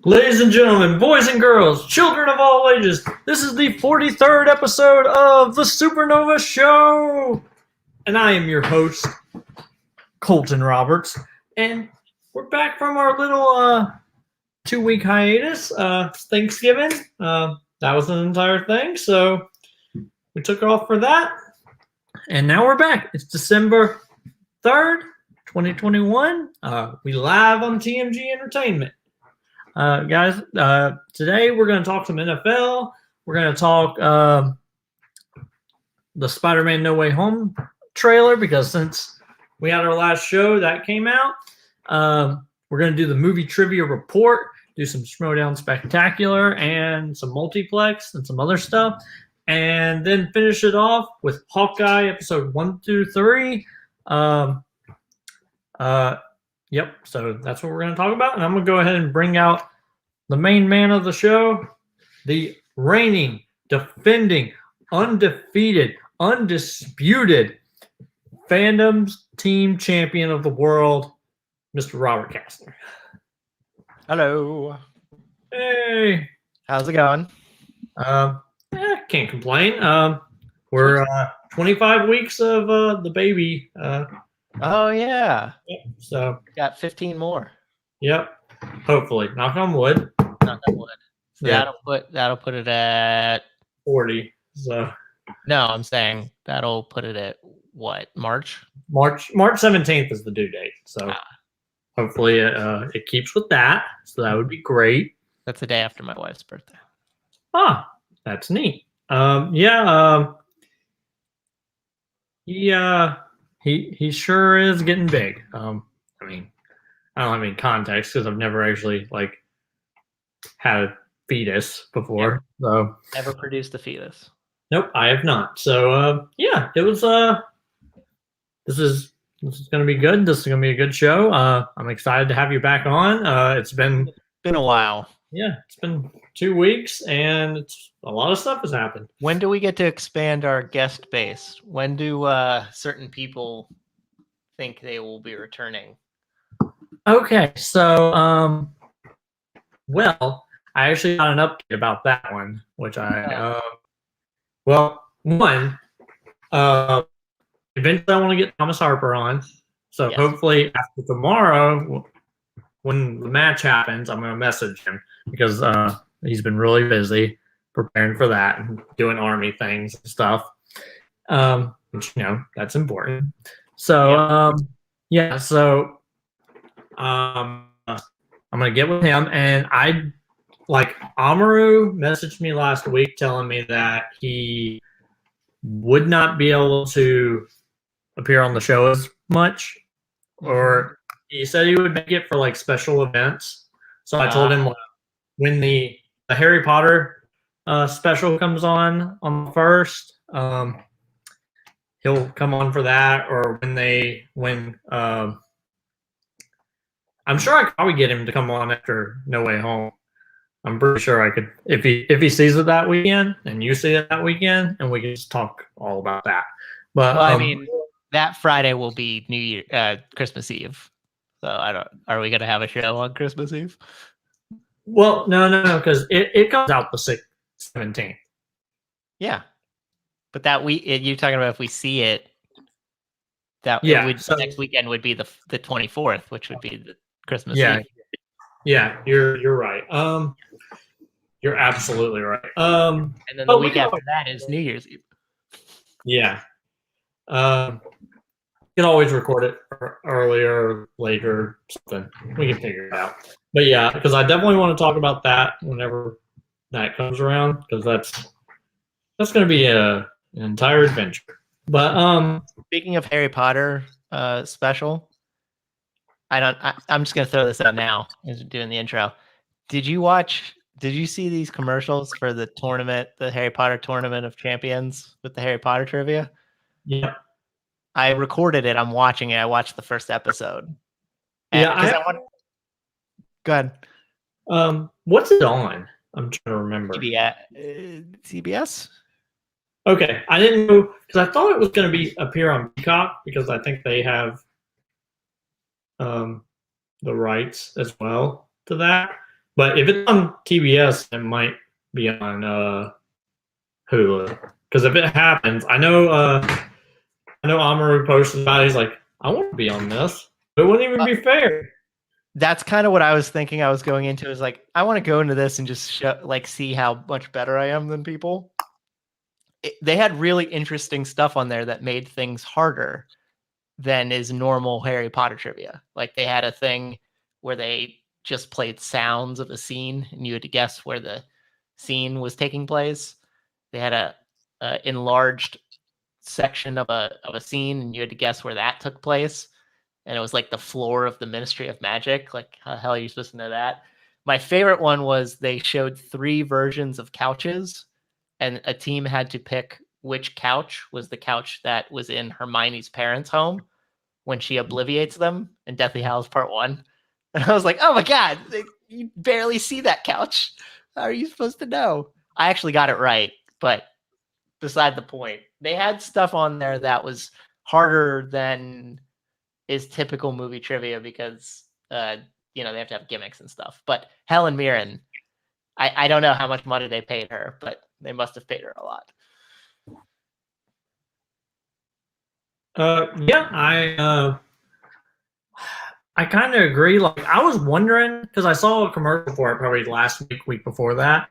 Ladies and gentlemen, boys and girls, children of all ages, this is the 43rd episode of the SuperNova Show! And I am your host, Colton Roberts. And we're back from our little 2-week hiatus. Thanksgiving. That was an entire thing, so we took off for that. And now we're back. It's December 3rd, 2021. We live on TMG Entertainment. Guys, today we're going to talk some NFL. We're going to talk the Spider-Man No Way Home trailer, because since we had our last show that came out, we're going to do the movie trivia report, do some Schmodown Spectacular and some multiplex and some other stuff, and then finish it off with Hawkeye episode 1 through 3. Yep, so that's what we're going to talk about. And I'm going to go ahead and bring out the main man of the show, the reigning, defending, undefeated, undisputed fandom's team champion of the world, Mr. Robert Kastner. Hello. Hey. How's it going? Can't complain. We're 25 weeks of the baby. Oh, yeah. Yep, so got 15 more. Yep. Hopefully. Knock on wood. Knock on wood. So yeah. That'll put it at 40. So no, I'm saying that'll put it at what? March 17th is the due date. So hopefully it keeps with that. So that would be great. That's the day after my wife's birthday. That's neat. He sure is getting big. I mean, I don't have any context because I've never actually had a fetus before. Yep. So Never produced a fetus. Nope, I have not. So it was this is gonna be good. This is gonna be a good show. I'm excited to have you back on. It's been a while. Yeah, it's been 2 weeks and a lot of stuff has happened. When do we get to expand our guest base? When do certain people think they will be returning? Okay, so well, I actually got an update about that one, which I eventually I want to get Thomas Harper on. So yes. Hopefully after tomorrow, when the match happens, I'm going to message him because he's been really busy preparing for that and doing Army things and stuff, which, that's important. So, so I'm going to get with him. And Amaru messaged me last week telling me that he would not be able to appear on the show as much, or he said he would make it for special events. So I told him when the Harry Potter special comes on the 1st, he'll come on for that, or when I'm sure I could probably get him to come on after No Way Home. I'm pretty sure I could if he sees it that weekend and you see it that weekend, and we can just talk all about that. But I mean, that Friday will be New Year, Christmas Eve. So are we gonna have a show on Christmas Eve? Well, no, because it comes out the 17th. Yeah, but you're talking about if we see it, next weekend would be the 24th, which would be the Christmas Eve. Yeah, you're right. You're absolutely right. And then the week after that is New Year's Eve. Yeah. You can always record it earlier or later, something. We can figure it out. But yeah, because I definitely want to talk about that whenever that comes around, because that's going to be an entire adventure. But speaking of Harry Potter special, I'm just going to throw this out now as we're doing the intro. Did you see these commercials for the tournament, the Harry Potter Tournament of Champions with the Harry Potter trivia? Yeah. I recorded it. I'm watching it. I watched the first episode. Go ahead. What's it on? I'm trying to remember. CBS? Okay. I didn't know, because I thought it was going to appear on Peacock, because I think they have the rights as well to that. But if it's on TBS, it might be on Hulu. Because if it happens, I know Amaru posted about it. He's like, I want to be on this. But it wouldn't even be fair. That's kind of what I was thinking. I was going into is like, I want to go into this and just see how much better I am than people. They had really interesting stuff on there that made things harder than is normal Harry Potter trivia. Like they had a thing where they just played sounds of a scene and you had to guess where the scene was taking place. They had a enlarged section of a scene and you had to guess where that took place. And it was like the floor of the Ministry of Magic. Like, how the hell are you supposed to know that? My favorite one was they showed 3 versions of couches, and a team had to pick which couch was the couch that was in Hermione's parents' home when she obliviates them in Deathly Hallows Part 1. And I was like, oh my God, you barely see that couch. How are you supposed to know? I actually got it right, but beside the point. They had stuff on there that was harder than is typical movie trivia because they have to have gimmicks and stuff. But Helen Mirren, I don't know how much money they paid her, but they must have paid her a lot. Yeah, I kind of agree. Like I was wondering because I saw a commercial for it probably last week before that.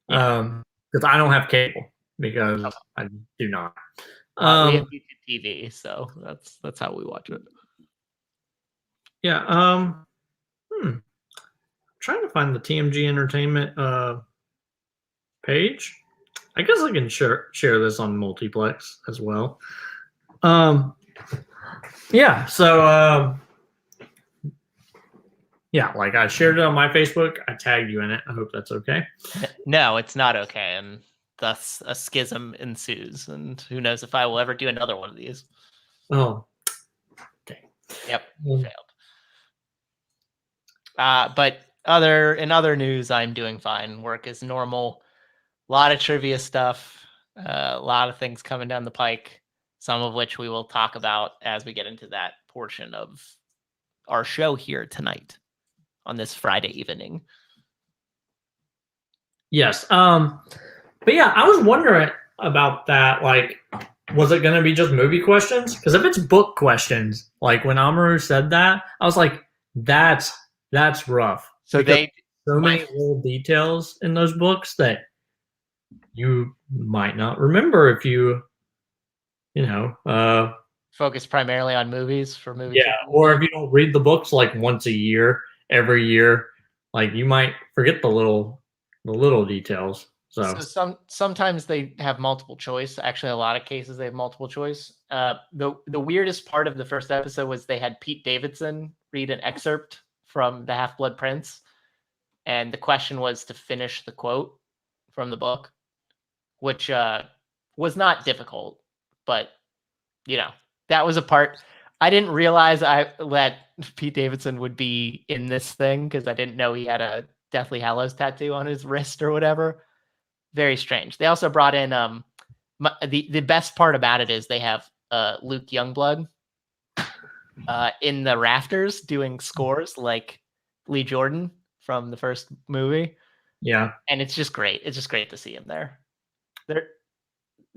Because I don't have cable because I do not. We have YouTube TV, so that's how we watch it. Yeah. Trying to find the TMG Entertainment page. I guess I can share this on Multiplex as well. Yeah. So yeah, like I shared it on my Facebook. I tagged you in it. I hope that's okay. No, it's not okay, and thus a schism ensues. And who knows if I will ever do another one of these. Oh, dang. Yep, failed. But in other news, I'm doing fine. Work is normal. A lot of trivia stuff. A lot of things coming down the pike. Some of which we will talk about as we get into that portion of our show here tonight on this Friday evening. Yes. But yeah, I was wondering about that. Like, was it going to be just movie questions? Because if it's book questions, like when Amaru said that, I was like, that's rough. So because so many little details in those books that you might not remember if you focus primarily on movies for movies. Yeah, or if you don't read the books like once a year, every year, like you might forget the little details. So sometimes they have multiple choice. Actually, a lot of cases they have multiple choice. The weirdest part of the first episode was they had Pete Davidson read an excerpt from The Half-Blood Prince, and the question was to finish the quote from the book, which was not difficult, but that was a part I didn't realize that Pete Davidson would be in this thing because I didn't know he had a Deathly Hallows tattoo on his wrist or whatever. Very strange. They also brought in the best part about it is they have Luke Youngblood in the rafters doing scores like Lee Jordan from the first movie. Yeah, and it's just great. It's just great to see him there.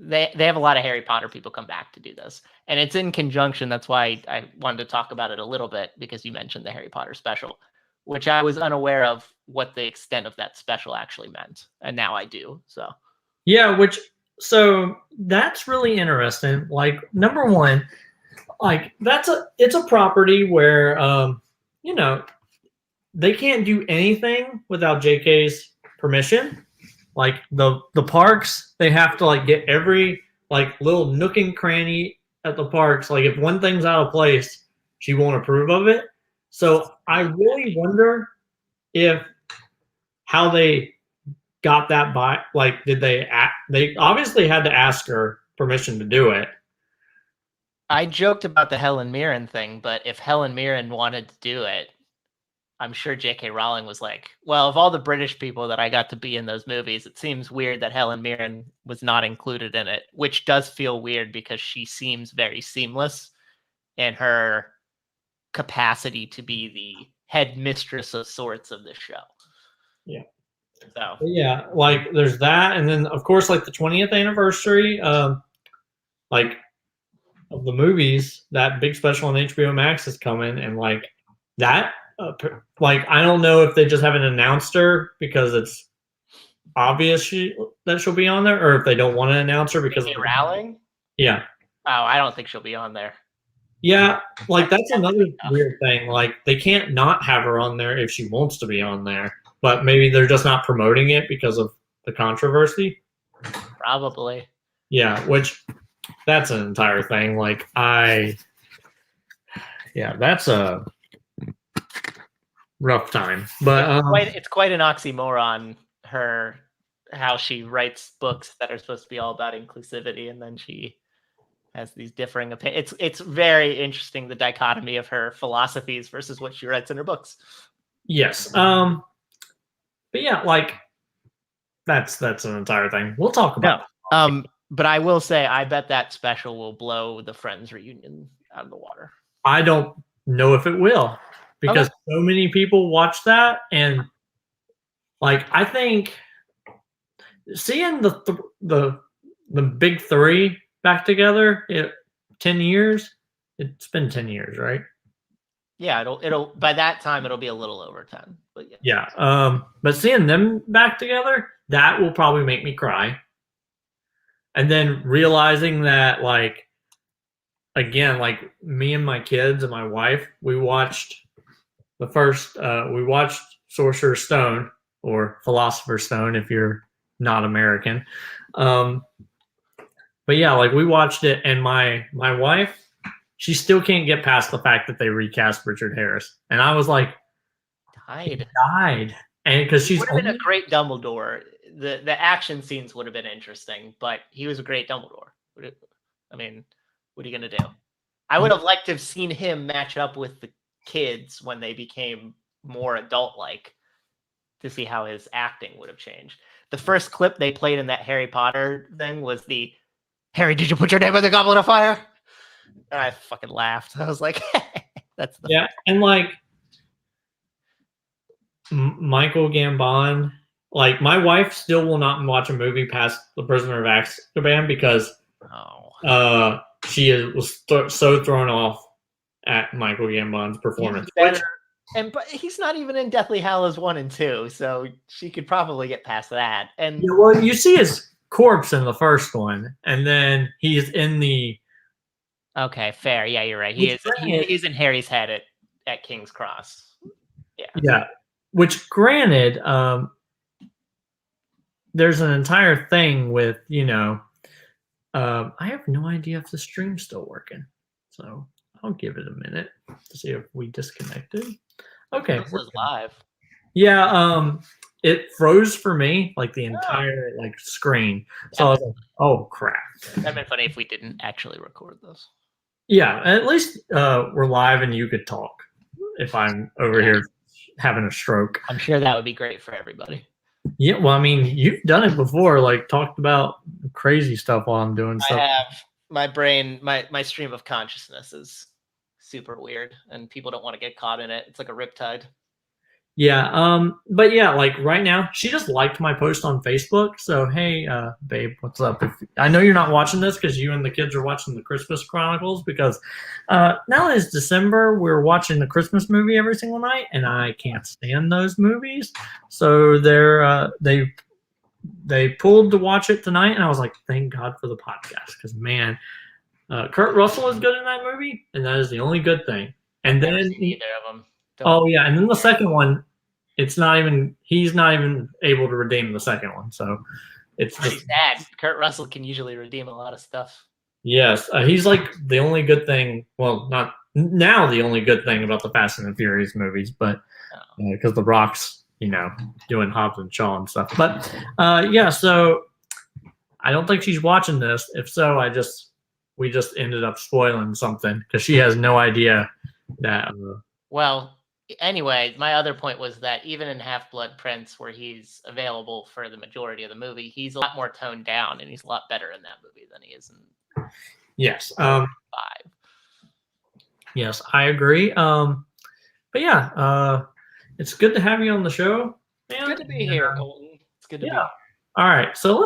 They have a lot of Harry Potter people come back to do this, and it's in conjunction. That's why I wanted to talk about it a little bit because you mentioned the Harry Potter special, which I was unaware of what the extent of that special actually meant, and now I do. So yeah, so that's really interesting. Like number one, like it's a property where they can't do anything without JK's permission. Like the parks, they have to like get every like little nook and cranny at the parks. Like if one thing's out of place, she won't approve of it. So I really wonder if how they got that by. Like, did they obviously had to ask her permission to do it. I joked about the Helen Mirren thing, but if Helen Mirren wanted to do it, I'm sure J.K. Rowling was like, well, of all the British people that I got to be in those movies, it seems weird that Helen Mirren was not included in it, which does feel weird because she seems very seamless in her capacity to be the head mistress of sorts of this show. Yeah. So But yeah, like there's that, and then of course like the 20th anniversary, like of the movies, that big special on HBO Max is coming, and like that, like I don't know if they just haven't announced her because it's obvious that she'll be on there, or if they don't want to announce her because J.K. Rowling? Yeah. Oh, I don't think she'll be on there. Yeah, like that's another weird thing. Like they can't not have her on there if she wants to be on there, but maybe they're just not promoting it because of the controversy. Probably. Yeah, which that's an entire thing. Like yeah, that's a rough time. But It's quite an oxymoron. How she writes books that are supposed to be all about inclusivity, and then she has these differing opinions. It's very interesting, the dichotomy of her philosophies versus what she writes in her books. Yes. But yeah, like that's an entire thing. We'll talk about that. But I will say, I bet that special will blow the Friends reunion out of the water. I don't know if it will, because so many people watch that, and like I think seeing the big three back together, 10 years. It's been 10 years, right? Yeah, it'll by that time it'll be a little over 10. But yeah. But seeing them back together, that will probably make me cry. And then realizing that, like, again, like me and my kids and my wife, we watched Sorcerer's Stone, or Philosopher's Stone if you're not American. But yeah, like we watched it, and my wife, she still can't get past the fact that they recast Richard Harris, and I was like, died, and because she's would have been a great Dumbledore. The action scenes would have been interesting, but he was a great Dumbledore. I mean, what are you gonna do? I would have liked to have seen him match up with the kids when they became more adult-like, to see how his acting would have changed. The first clip they played in that Harry Potter thing was the Harry, did you put your name in the Goblet of Fire? And I fucking laughed. I was like, that's the first. And like Michael Gambon, like my wife still will not watch a movie past The Prisoner of Azkaban because she was so thrown off at Michael Gambon's performance. But he's not even in Deathly Hallows 1 and 2, so she could probably get past that. And yeah, well, you see his corpse in the first one, and then he's in the. Okay, fair. Yeah, you're right. He's in Harry's head at King's Cross. Yeah. Yeah. Which, granted, there's an entire thing with, I have no idea if the stream's still working, so I'll give it a minute to see if we disconnected. Okay, this is live. Yeah, it froze for me, like the entire screen. So I was like, "Oh crap!" That'd been funny if we didn't actually record this. Yeah, at least we're live and you could talk. If I'm over here having a stroke, I'm sure that would be great for everybody. Yeah, well, I mean, you've done it before, like talked about crazy stuff while I'm doing stuff. I have. My brain, my stream of consciousness is super weird, and people don't want to get caught in it. It's like a riptide. Yeah, but yeah, like right now, she just liked my post on Facebook. So hey, babe, what's up? I know you're not watching this because you and the kids are watching the Christmas Chronicles, because now that it's December, we're watching the Christmas movie every single night, and I can't stand those movies. So they pulled to watch it tonight, and I was like, thank God for the podcast, because man, Kurt Russell is good in that movie, and that is the only good thing. And then either of them. Yeah, and then the second one, he's not even able to redeem the second one, so it's just sad. Kurt Russell can usually redeem a lot of stuff. Yes, he's like the only good thing. Well, not now the only good thing about the Fast and the Furious movies, but because The Rock's doing Hobbs and Shaw and stuff. But yeah, so I don't think she's watching this. If so, we just ended up spoiling something because she has no idea that. Well, anyway, my other point was that even in Half-Blood Prince, where he's available for the majority of the movie, he's a lot more toned down, and he's a lot better in that movie than he is in. Yes. 5. Yes, I agree. But yeah, it's good to have you on the show. man. Good to be here, Colton. It's good to be Yeah. All right, so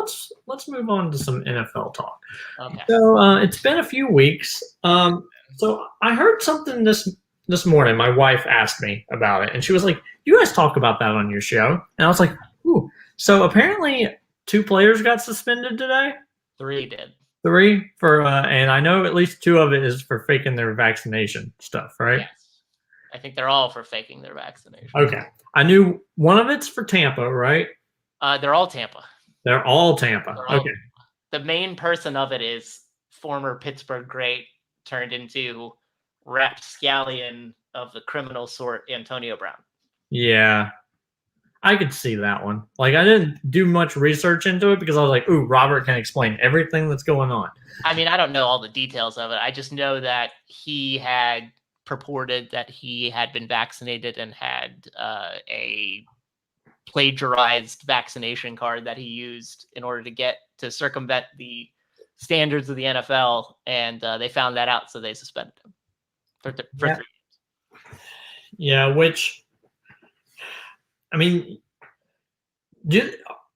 let's move on to some NFL talk. here. Okay. So it's been a few weeks. So I heard something this morning. My wife asked me about it, and she was like, "You guys talk about that on your show?" And I was like, "Ooh." So apparently, 2 players got suspended today. 3 did. 3 for, and I know at least 2 of it is for faking their vaccination stuff, right? Yes. I think they're all for faking their vaccination. Okay, I knew one of it's for Tampa, right? They're all Tampa. They're all Tampa. They're all Okay. The main person of it is former Pittsburgh great turned into rapscallion of the criminal sort, Antonio Brown. Yeah, I could see that one. Like, I didn't do much research into it because I was like, ooh, Robert can explain everything that's going on. I mean, I don't know all the details of it. I just know that he had purported that he had been vaccinated and had a plagiarized vaccination card that he used in order to get to circumvent the standards of the NFL, and they found that out, so they suspended him for 3 games. Yeah, which, I mean,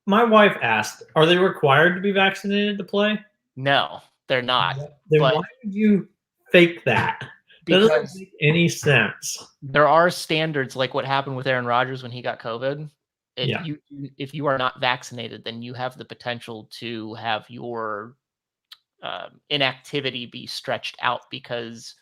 my wife asked, are they required to be vaccinated to play? No, they're not. Then but why would you fake that? That doesn't make any sense. There are standards like what happened with Aaron Rodgers when he got COVID. If you are not vaccinated, then you have the potential to have your inactivity be stretched out because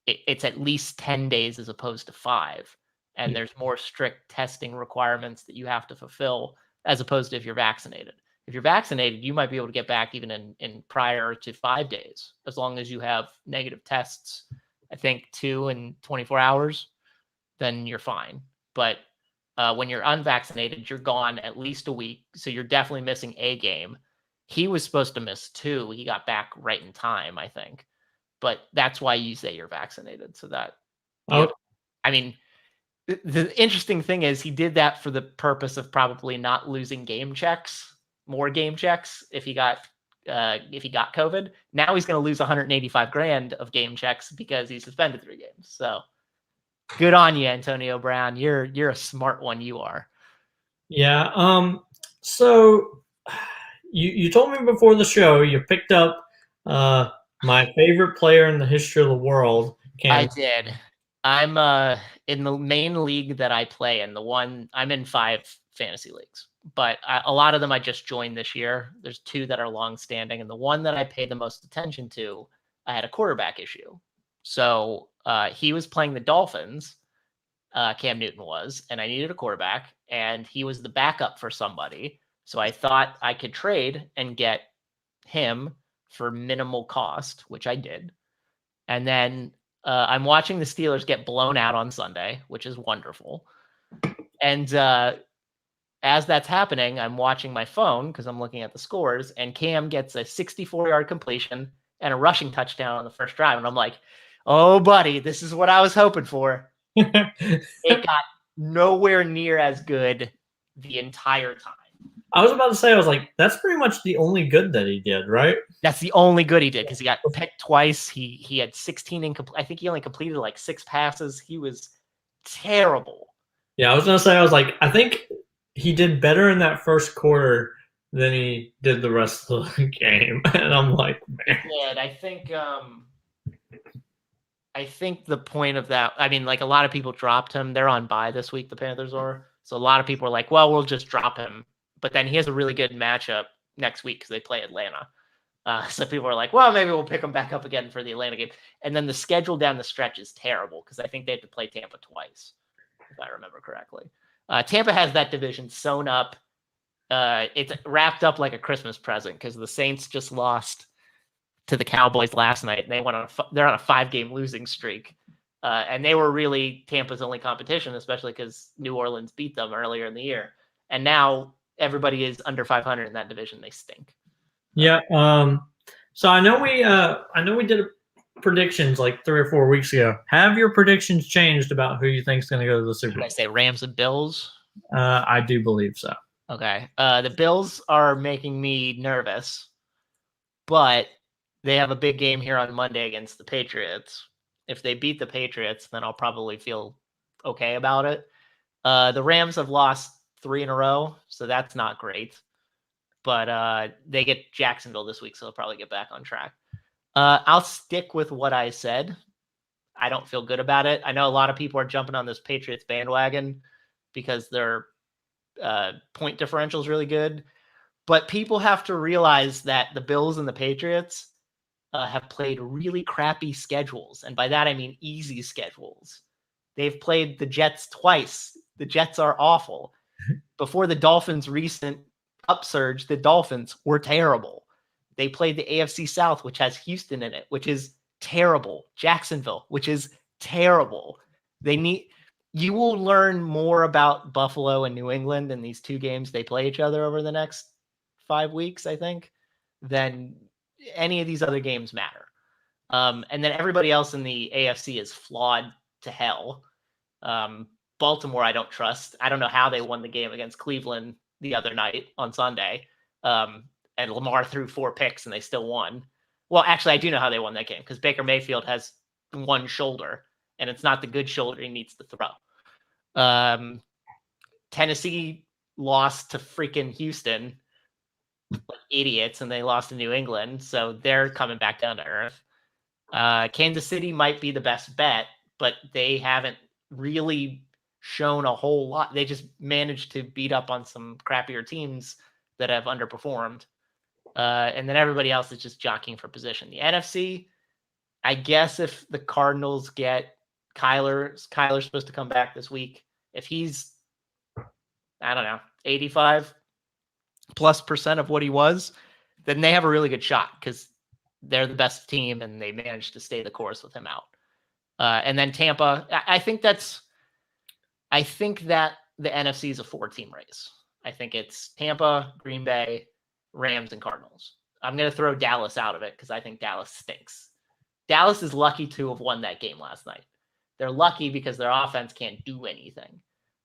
it's at least 10 days as opposed to 5. And there's more strict testing requirements that you have to fulfill as opposed to if you're vaccinated. If you're vaccinated, you might be able to get back even in prior to 5 days, as long as you have negative tests, I think 2 in 24 hours, then you're fine. But when you're unvaccinated, you're gone at least a week. So you're definitely missing a game. He was supposed to miss 2. He got back right in time, I think. But that's why you say you're vaccinated. So that, I mean, the interesting thing is he did that for the purpose of probably not losing more game checks if he got COVID. Now he's going to lose 185 grand of game checks because he suspended 3 games. So good on you, Antonio Brown. You're a smart one. You are. Yeah. So you told me before the show you picked up my favorite player in the history of the world. I did. I'm in the main league that I play in. I'm in 5 fantasy leagues, but a lot of them I just joined this year. There's 2 that are long-standing, and the one that I paid the most attention to, I had a quarterback issue. So he was playing the Dolphins, Cam Newton was, and I needed a quarterback, and he was the backup for somebody. So I thought I could trade and get him for minimal cost, which I did. And then I'm watching the Steelers get blown out on Sunday, which is wonderful. And as that's happening, I'm watching my phone because I'm looking at the scores, and Cam gets a 64-yard completion and a rushing touchdown on the first drive. And I'm like, oh, buddy, this is what I was hoping for. It got nowhere near as good the entire time. I was about to say, I was like, that's pretty much the only good that he did, right? That's the only good he did because he got picked twice. He had 16 incomplete. I think he only completed like 6 passes. He was terrible. Yeah, I was gonna say, I was like, I think he did better in that first quarter than he did the rest of the game, and I'm like, man. Yeah, I think the point of that, I mean, like a lot of people dropped him. They're on bye this week, the Panthers are. So a lot of people are like, well, we'll just drop him. But then he has a really good matchup next week because they play Atlanta. So people are like, well, maybe we'll pick him back up again for the Atlanta game. And then the schedule down the stretch is terrible because I think they have to play Tampa twice, if I remember correctly. Tampa has that division sewn up. It's wrapped up like a Christmas present because the Saints just lost to the Cowboys last night. And they're on a 5-game losing streak. And they were really Tampa's only competition, especially because New Orleans beat them earlier in the year. And now everybody is under 500 in that division. They stink. Yeah. So I know we did predictions like 3 or 4 weeks ago. Have your predictions changed about who you think is going to go to the Super Bowl? Did I say Rams and Bills? I do believe so. Okay. The Bills are making me nervous, but they have a big game here on Monday against the Patriots. If they beat the Patriots, then I'll probably feel okay about it. The Rams have lost 3 in a row, so that's not great. But they get Jacksonville this week, so they'll probably get back on track. I'll stick with what I said. I don't feel good about it. I know a lot of people are jumping on this Patriots bandwagon because their point differential is really good. But people have to realize that the Bills and the Patriots have played really crappy schedules. And by that, I mean easy schedules. They've played the Jets twice. The Jets are awful. Before the Dolphins' recent upsurge, the Dolphins were terrible. They played the AFC South, which has Houston in it, which is terrible. Jacksonville, which is terrible. You will learn more about Buffalo and New England in these 2 games they play each other over the next 5 weeks, I think, than any of these other games matter. And then everybody else in the AFC is flawed to hell. Baltimore, I don't trust. I don't know how they won the game against Cleveland the other night on Sunday. And Lamar threw 4 picks and they still won. Well, actually, I do know how they won that game because Baker Mayfield has one shoulder and it's not the good shoulder he needs to throw. Tennessee lost to freaking Houston like idiots, and they lost to New England, so they're coming back down to earth. Kansas City might be the best bet, but they haven't really shown a whole lot. They just managed to beat up on some crappier teams that have underperformed. And then everybody else is just jockeying for position. The NFC, I guess if the Cardinals get Kyler's supposed to come back this week. If he's, I don't know, 85+% of what he was, then they have a really good shot because they're the best team and they managed to stay the course with him out. And then Tampa, I think that the NFC is a 4-team race. I think it's Tampa, Green Bay, Rams, and Cardinals. I'm going to throw Dallas out of it because I think Dallas stinks. Dallas is lucky to have won that game last night. They're lucky because their offense can't do anything.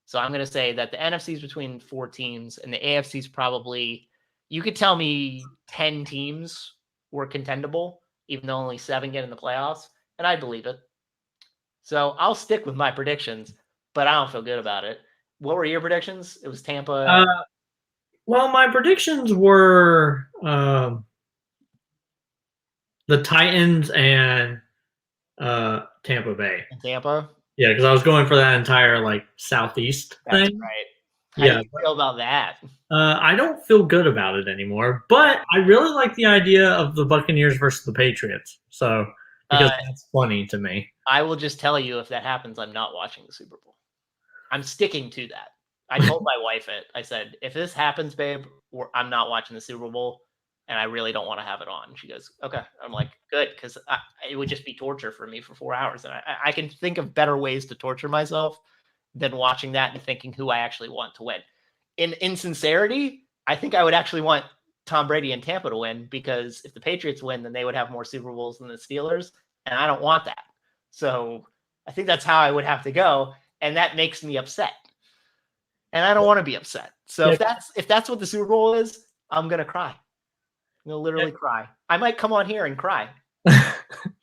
So I'm going to say that the NFC is between 4 teams and the AFC is probably, you could tell me 10 teams were contendable, even though only 7 get in the playoffs, and I believe it. So I'll stick with my predictions, but I don't feel good about it. What were your predictions? It was Tampa. Well, my predictions were the Titans and Tampa Bay. Tampa? Yeah, because I was going for that entire Southeast That's thing. right. How do you feel about that? I don't feel good about it anymore, but I really like the idea of the Buccaneers versus the Patriots. So because that's funny to me. I will just tell you, if that happens, I'm not watching the Super Bowl. I'm sticking to that. I told my wife it. I said, if this happens, babe, I'm not watching the Super Bowl, and I really don't want to have it on. She goes, okay. I'm like, good, because it would just be torture for me for 4 hours. And I can think of better ways to torture myself than watching that and thinking who I actually want to win. In sincerity, I think I would actually want Tom Brady and Tampa to win, because if the Patriots win, then they would have more Super Bowls than the Steelers, and I don't want that. So I think that's how I would have to go, and that makes me upset. And I don't want to be upset. So if that's what the Super Bowl is, I'm gonna cry. I'm gonna literally cry. I might come on here and cry.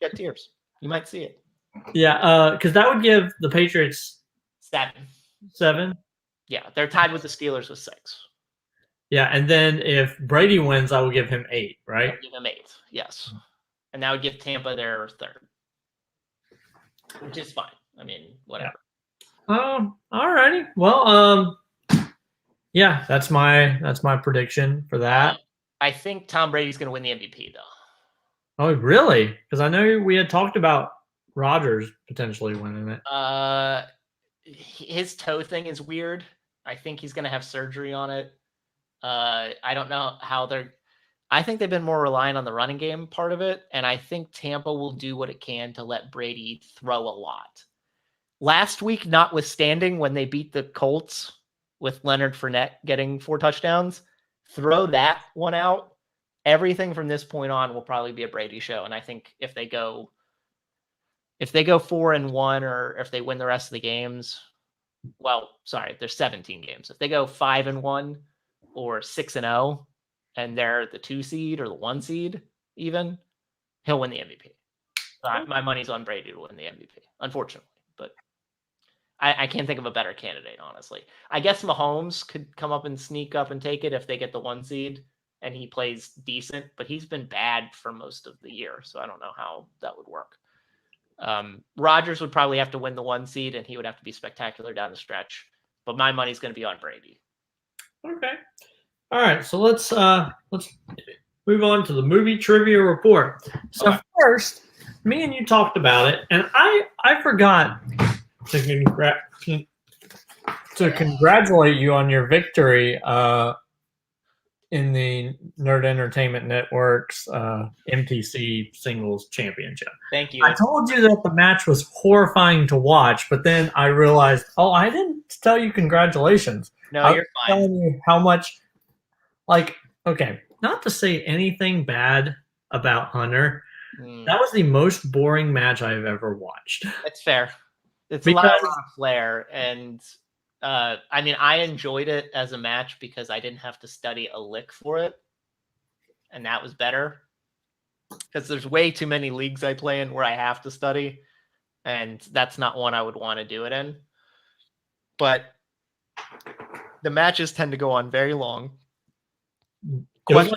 Get tears. You might see it. Yeah, because that would give the Patriots 7. Yeah, they're tied with the Steelers with 6. Yeah, and then if Brady wins, I will give him 8, right? I'll give him 8, yes. And that would give Tampa their 3rd. Which is fine. I mean, whatever. Yeah. All righty. Well, yeah, that's my prediction for that. I think Tom Brady's going to win the MVP, though. Oh, really? Because I know we had talked about Rodgers potentially winning it. His toe thing is weird. I think he's going to have surgery on it. I don't know how I think they've been more reliant on the running game part of it, and I think Tampa will do what it can to let Brady throw a lot. Last week, notwithstanding, when they beat the Colts with Leonard Fournette getting 4 touchdowns, throw that one out. Everything from this point on will probably be a Brady show, and I think if they go 4-1, or if they win the rest of the games, well, sorry, there's 17 games. If they go 5-1 or 6-0, and they're the 2 seed or the 1 seed, even, he'll win the MVP. So my money's on Brady to win the MVP, unfortunately. But I can't think of a better candidate, honestly. I guess Mahomes could come up and sneak up and take it if they get the 1 seed and he plays decent, but he's been bad for most of the year, so I don't know how that would work. Rodgers would probably have to win the 1 seed, and he would have to be spectacular down the stretch. But my money's going to be on Brady. Okay. All right. So let's move on to the movie trivia report. So Okay. first, me and you talked about it, and I forgot to congratulate you on your victory in the Nerd Entertainment Network's MTC Singles Championship. Thank you. I told you that the match was horrifying to watch, but then I realized, I didn't tell you congratulations. No, you're fine. Telling you how much, okay, not to say anything bad about Hunter. That was the most boring match I've ever watched. That's fair. It's a lot of flair, and I mean, I enjoyed it as a match because I didn't have to study a lick for it, and that was better. Because there's way too many leagues I play in where I have to study, and that's not one I would want to do it in. But the matches tend to go on very long. Question: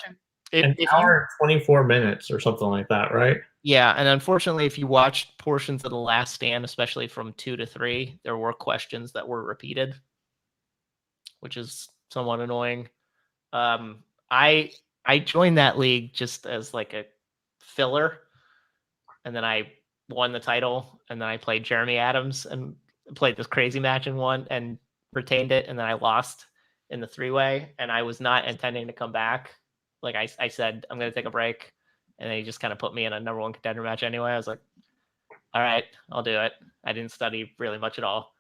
an hour and 24 minutes or something like that, right? Yeah, and unfortunately, if you watched portions of The Last Stand, especially from 2 to 3, there were questions that were repeated, which is somewhat annoying. I joined that league just as like a filler, and then I won the title, and then I played Jeremy Adams and played this crazy match and won and retained it, and then I lost in the 3-way, and I was not intending to come back. Like I said, I'm going to take a break. And then he just kind of put me in a number 1 contender match anyway. I was like, all right, I'll do it. I didn't study really much at all.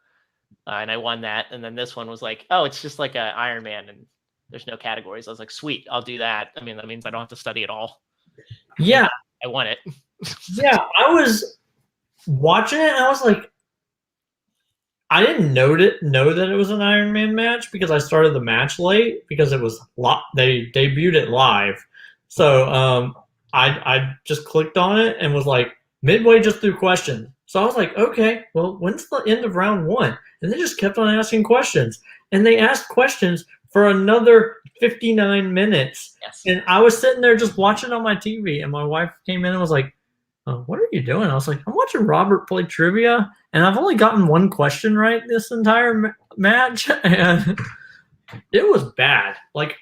And I won that. And then this one was like, oh, it's just like an Iron Man and there's no categories. I was like, sweet, I'll do that. I mean, that means I don't have to study at all. Yeah. And I won it. Yeah, I was watching it and I was like, I didn't know that it was an Iron Man match because I started the match late because it was they debuted it live. So I just clicked on it and was like midway just through questions. So I was like, okay, well, when's the end of round 1? And they just kept on asking questions. And they asked questions for another 59 minutes. Yes. And I was sitting there just watching on my TV. And my wife came in and was like, what are you doing? I was like, I'm watching Robert play trivia. And I've only gotten 1 question right this entire match. And it was bad. Like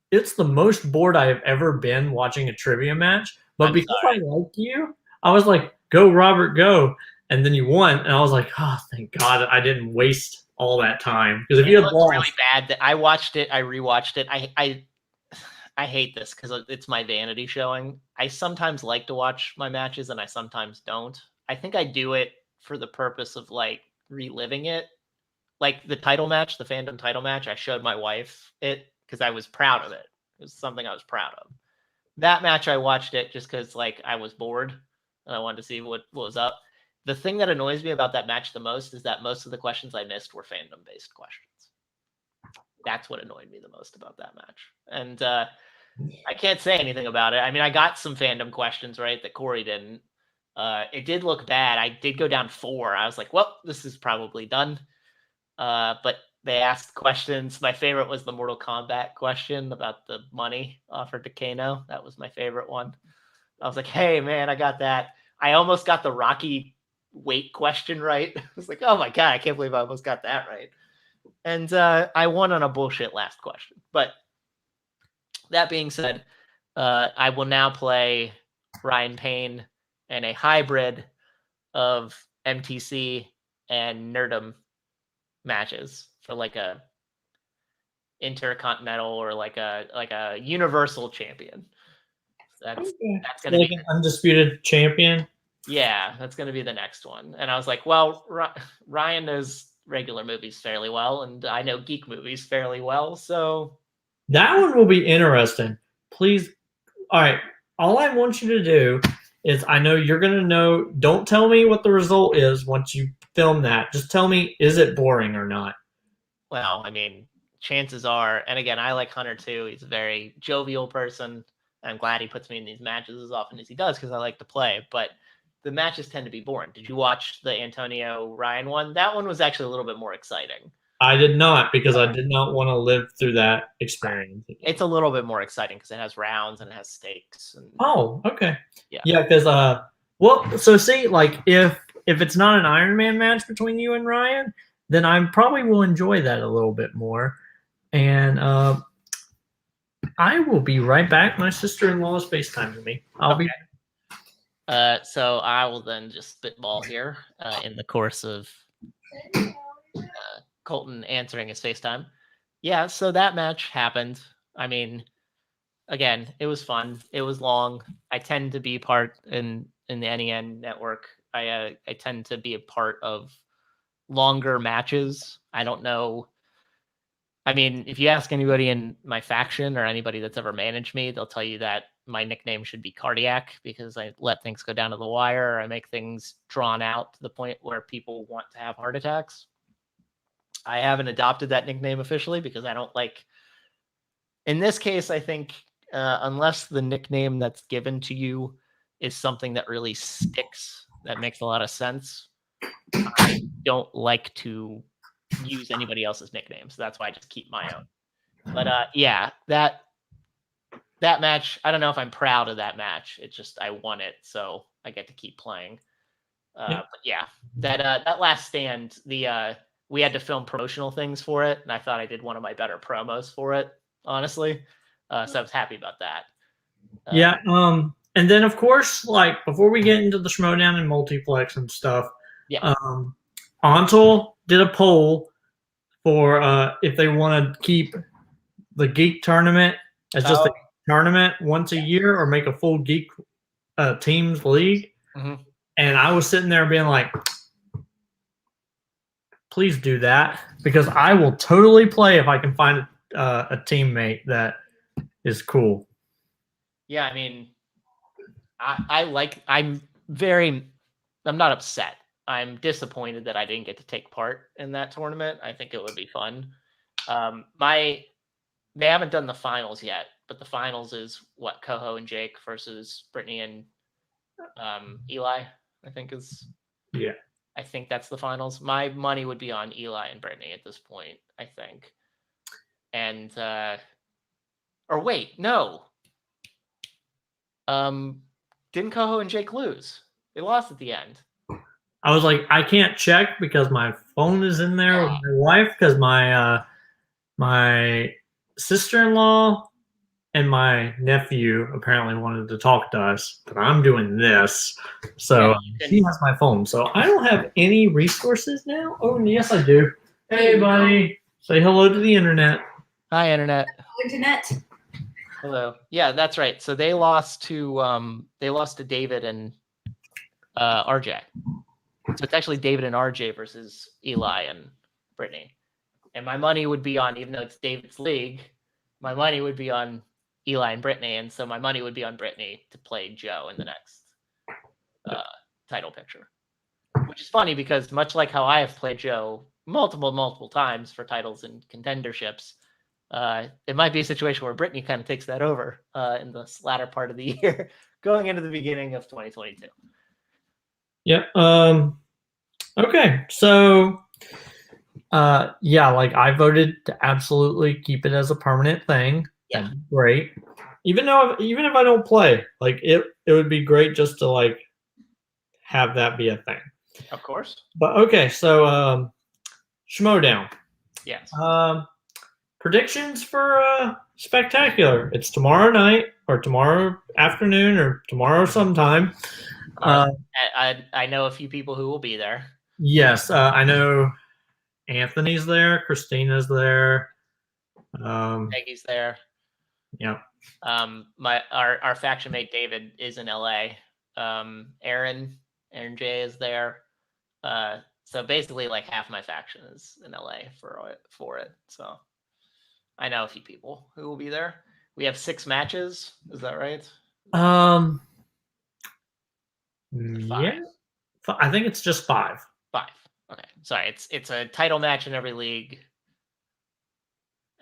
it's the most bored I have ever been watching a trivia match. But because I like you, I was like, go Robert, go. And then you won. And I was like, oh, thank God I didn't waste all that time. Because if you had lost, really bad that I watched it, I rewatched it. I hate this because it's my vanity showing. I sometimes like to watch my matches and I sometimes don't. I think I do it for the purpose of like reliving it. Like the title match, the fandom title match, I showed my wife it because I was proud of it. It was something I was proud of. That match, I watched it just because like I was bored and I wanted to see what was up. The thing that annoys me about that match the most is that most of the questions I missed were fandom-based questions. That's what annoyed me the most about that match. And I can't say anything about it. I mean, I got some fandom questions right that Corey didn't. It did look bad. I did go down 4. I was like, well, this is probably done. But they asked questions. My favorite was the Mortal Kombat question about the money offered to Kano. That was my favorite one. I was like, hey, man, I got that. I almost got the Rocky weight question right. I was like, oh, my God, I can't believe I almost got that right. And I won on a bullshit last question. But that being said, I will now play Ryan Payne in a hybrid of MTC and Nerdum matches for like a intercontinental or like a universal champion. That's gonna be an undisputed champion. Yeah, that's gonna be the next one. And I was like, well, Ryan knows regular movies fairly well, and I know geek movies fairly well, so that one will be interesting. Please, all right. All I want you to do is, I know you're gonna know. Don't tell me what the result is once you film that. Just tell me, is it boring or not? Well, I mean, chances are, and again, I like Hunter too. He's a very jovial person. I'm glad he puts me in these matches as often as he does because I like to play. But the matches tend to be boring. Did you watch the Antonio Ryan one? That one was actually a little bit more exciting. I did not, because I did not want to live through that experience. It's a little bit more exciting because it has rounds and it has stakes. And Oh, okay. Yeah. Yeah, because well, so see, like if it's not an Iron Man match between you and Ryan, then I probably will enjoy that a little bit more. And I will be right back. My sister-in-law is FaceTiming me. I'll be. So I will then just spitball here in the course of Colton answering his FaceTime. Yeah, so that match happened. I mean, again, it was fun. It was long. I tend to be part in the NEN network. I tend to be a part of longer matches. I don't know. I mean, if you ask anybody in my faction or anybody that's ever managed me, they'll tell you that my nickname should be Cardiac because I let things go down to the wire. I make things drawn out to the point where people want to have heart attacks. I haven't adopted that nickname officially because I don't like. In this case, I think unless the nickname that's given to you is something that really sticks, that makes a lot of sense, I don't like to use anybody else's nicknames. So that's why I just keep my own. But yeah, that match, I don't know if I'm proud of that match. It's just I won it, so I get to keep playing. But yeah, that last stand, we had to film promotional things for it, and I thought I did one of my better promos for it, honestly. So I was happy about that. Yeah. And then of course, like before we get into the Schmodown and multiplex and stuff, Yeah. Ontel did a poll for if they want to keep the Geek tournament as just a tournament once a year or make a full Geek teams league. Mm-hmm. And I was sitting there being like, please do that, because I will totally play if I can find a teammate that is cool. Yeah, I mean, I'm not upset. I'm disappointed that I didn't get to take part in that tournament. I think it would be fun. They haven't done the finals yet, but the finals is what, Coho and Jake versus Brittany and Eli, I think is. Yeah. I think that's the finals. My money would be on Eli and Brittany at this point, I think. And or wait, no. Didn't Coho and Jake lose? They lost at the end. I was like, I can't check because my phone is in there with my wife, because my sister-in-law and my nephew apparently wanted to talk to us, but I'm doing this. So she has my phone. So I don't have any resources now. Oh, yes, I do. Hey, buddy. Say hello to the internet. Hi, internet. Internet. Hello. Yeah, that's right. So they lost to David and RJ. So it's actually David and RJ versus Eli and Brittany. And my money would be on, even though it's David's league, my money would be on Eli and Brittany. And so my money would be on Brittany to play Joe in the next title picture. Which is funny because much like how I have played Joe multiple times for titles and contenderships, it might be a situation where Brittany kind of takes that over in the latter part of the year, going into the beginning of 2022. Yep. Okay. So, yeah, like I voted to absolutely keep it as a permanent thing. Yeah. That'd be great. Even if I don't play, like it would be great just to like have that be a thing. Of course. But okay, so Schmodown. Yes. Predictions for Spectacular. It's tomorrow night or tomorrow afternoon or tomorrow sometime. I know a few people who will be there. Yes, I know Anthony's there, Christina's there, Peggy's there. Yeah. Our faction mate David is in LA. Aaron J is there. So basically like half my faction is in LA for it. So I know a few people who will be there. We have 6 matches. Is that right? Yeah. I think it's just 5. 5. Okay. Sorry, it's a title match in every league.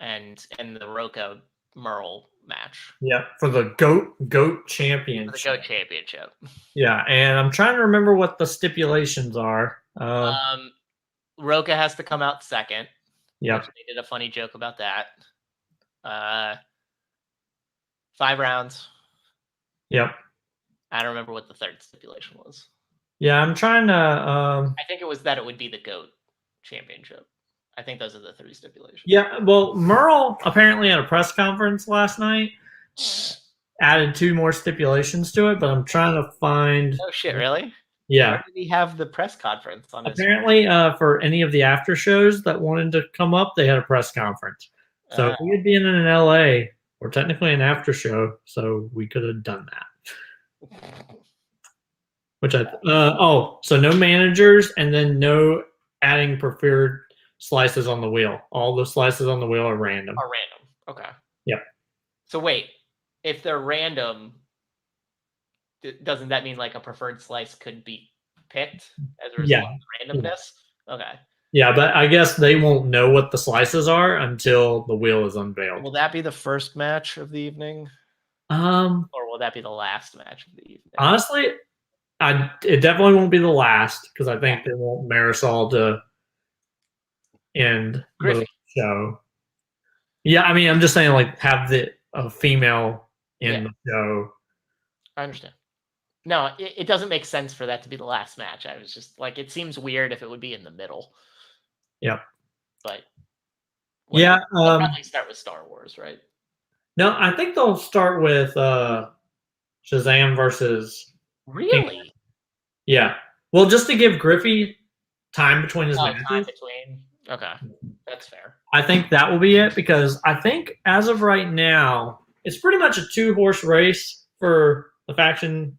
And the Roco Merle match. Yeah, for the GOAT For the Championship. GOAT Championship. Yeah, and I'm trying to remember what the stipulations are. Roca has to come out second. Yep. Which they did a funny joke about that. 5 rounds. Yep. I don't remember what the third stipulation was. Yeah, I'm trying to. I think it was that it would be the GOAT Championship. I think those are the 3 stipulations. Yeah, well, Merle apparently at a press conference last night added 2 more stipulations to it, but I'm trying to find. Oh shit! Really? Yeah. Where did he have the press conference on his? Apparently, for any of the after shows that wanted to come up, they had a press conference. So if we had been in LA, we're technically an after show, so we could have done that. Which so no managers and then no adding preferred slices on the wheel. All the slices on the wheel are random. Are random. Okay. Yep. So wait, if they're random, doesn't that mean like a preferred slice could be picked as a result of randomness? Yeah. Okay. Yeah, but I guess they won't know what the slices are until the wheel is unveiled. Will that be the first match of the evening? Or will that be the last match of the evening? Honestly, it definitely won't be the last because I think they want Marisol to end the show. Yeah, I mean, I'm just saying, like, have a female in the show. I understand. No, it doesn't make sense for that to be the last match. I was just like, it seems weird if it would be in the middle. Yep. But they'll probably start with Star Wars, right? No, I think they'll start with Shazam versus. Really? King. Yeah. Well, just to give Griffey time between his matches. Time between. Okay, that's fair. I think that will be it because I think as of right now, it's pretty much a 2-horse race for the faction.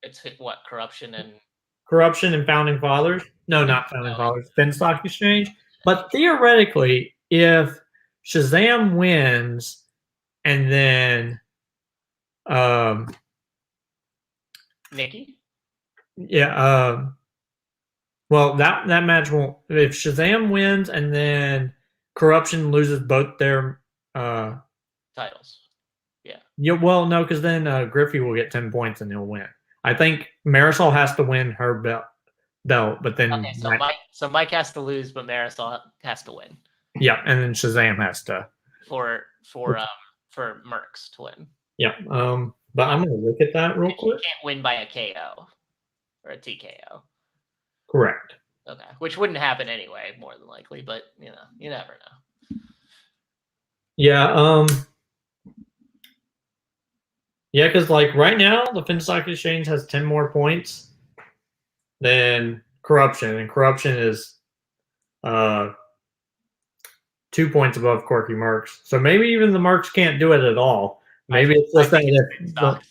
It's what, Corruption and Founding Fathers? No, not Founding Fathers. Finstock Exchange. But theoretically, if Shazam wins and then Nikki? Yeah, well, that match won't. If Shazam wins and then Corruption loses both their titles, yeah. Well, no, because then Griffey will get 10 points and he'll win. I think Marisol has to win her belt, but then Mike has to lose, but Marisol has to win. Yeah, and then Shazam has to for Mercs to win. Yeah, but I'm gonna look at that real quick. You can't win by a KO or a TKO. Correct. Okay, which wouldn't happen anyway, more than likely, but you never know. Yeah, yeah, because like right now, the Finstock Exchange has 10 more points than Corruption, and Corruption is 2 points above Quirky Mercs. So maybe even the Mercs can't do it at all. Maybe it's just that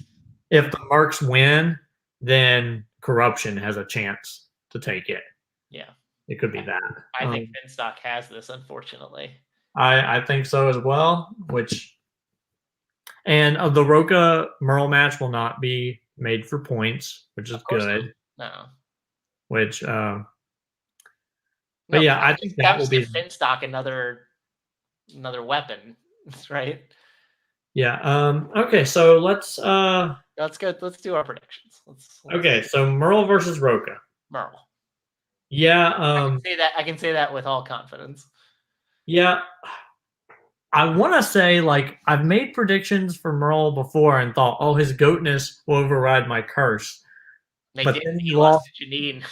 if the Mercs win, then Corruption has a chance to take it. Yeah. It could be that. I think Finstock has this, unfortunately. I think so as well, and the Roca Merle match will not be made for points, which is good. No. Which but yeah, I think that will be Finstock another weapon, right? Yeah. Okay, so let's go. Let's do our predictions. Okay, so Merle versus Roca. Merle. Yeah. I can say that with all confidence. Yeah. I want to say, like, I've made predictions for Merle before and thought, oh, his goatness will override my curse. But then he lost to Janine.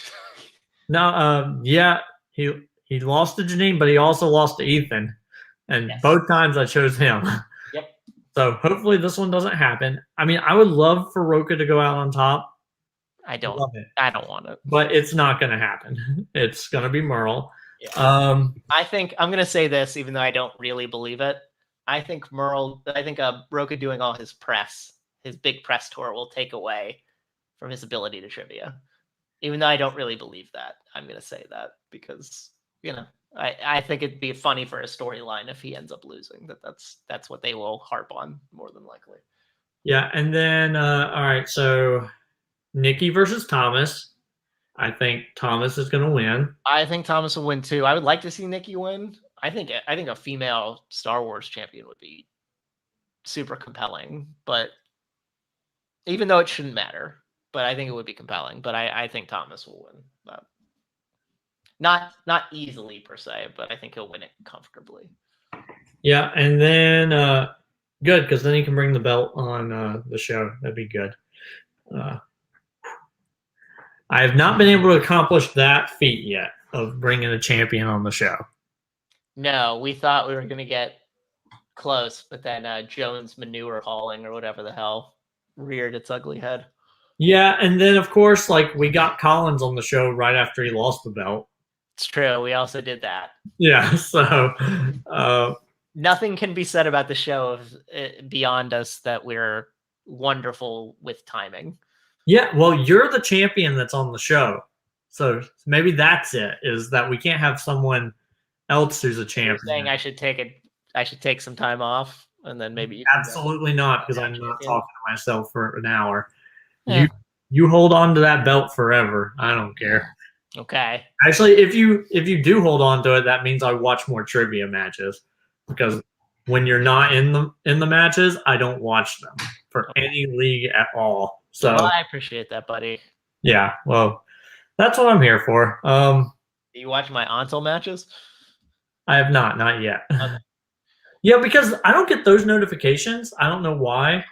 No, yeah, he lost to Janine, but he also lost to Ethan. And both times I chose him. Yep. So hopefully this one doesn't happen. I mean, I would love for Roca to go out on top. I don't want it. But it's not going to happen. It's going to be Merle. Yeah. I think I'm going to say this, even though I don't really believe it. I think Roca doing all his big press tour will take away from his ability to trivia. Even though I don't really believe that, I'm going to say that because, I think it'd be funny for a storyline if he ends up losing. That's what they will harp on more than likely. Yeah, and then all right, so Nikki versus Thomas. I think Thomas is going to win. I think Thomas will win too. I would like to see Nikki win. I think a female Star Wars champion would be super compelling, but even though it shouldn't matter, but I think it would be compelling. But I think Thomas will win. Not easily per se, but I think he'll win it comfortably. Yeah, and then good, because then he can bring the belt on the show. That'd be good. I have not been able to accomplish that feat yet of bringing a champion on the show. No, we thought we were going to get close, but then Jones manure hauling or whatever the hell reared its ugly head. Yeah, and then of course, like we got Collins on the show right after he lost the belt. It's true. We also did that. Yeah, so nothing can be said about the show beyond us that we're wonderful with timing. Yeah, well, you're the champion that's on the show, so maybe that's it. Is that we can't have someone else who's a champion? You're saying I should take some time off, and then maybe absolutely not, because I'm not talking to myself for an hour. Yeah. You hold on to that belt forever. I don't care. Okay. Actually, if you do hold on to it, that means I watch more trivia matches, because when you're not in the matches, I don't watch them for any league at all. So well, I appreciate that, buddy. Yeah, well, that's what I'm here for. Do you watch my Ansel matches? I have not yet. Okay. Yeah, because I don't get those notifications. I don't know why.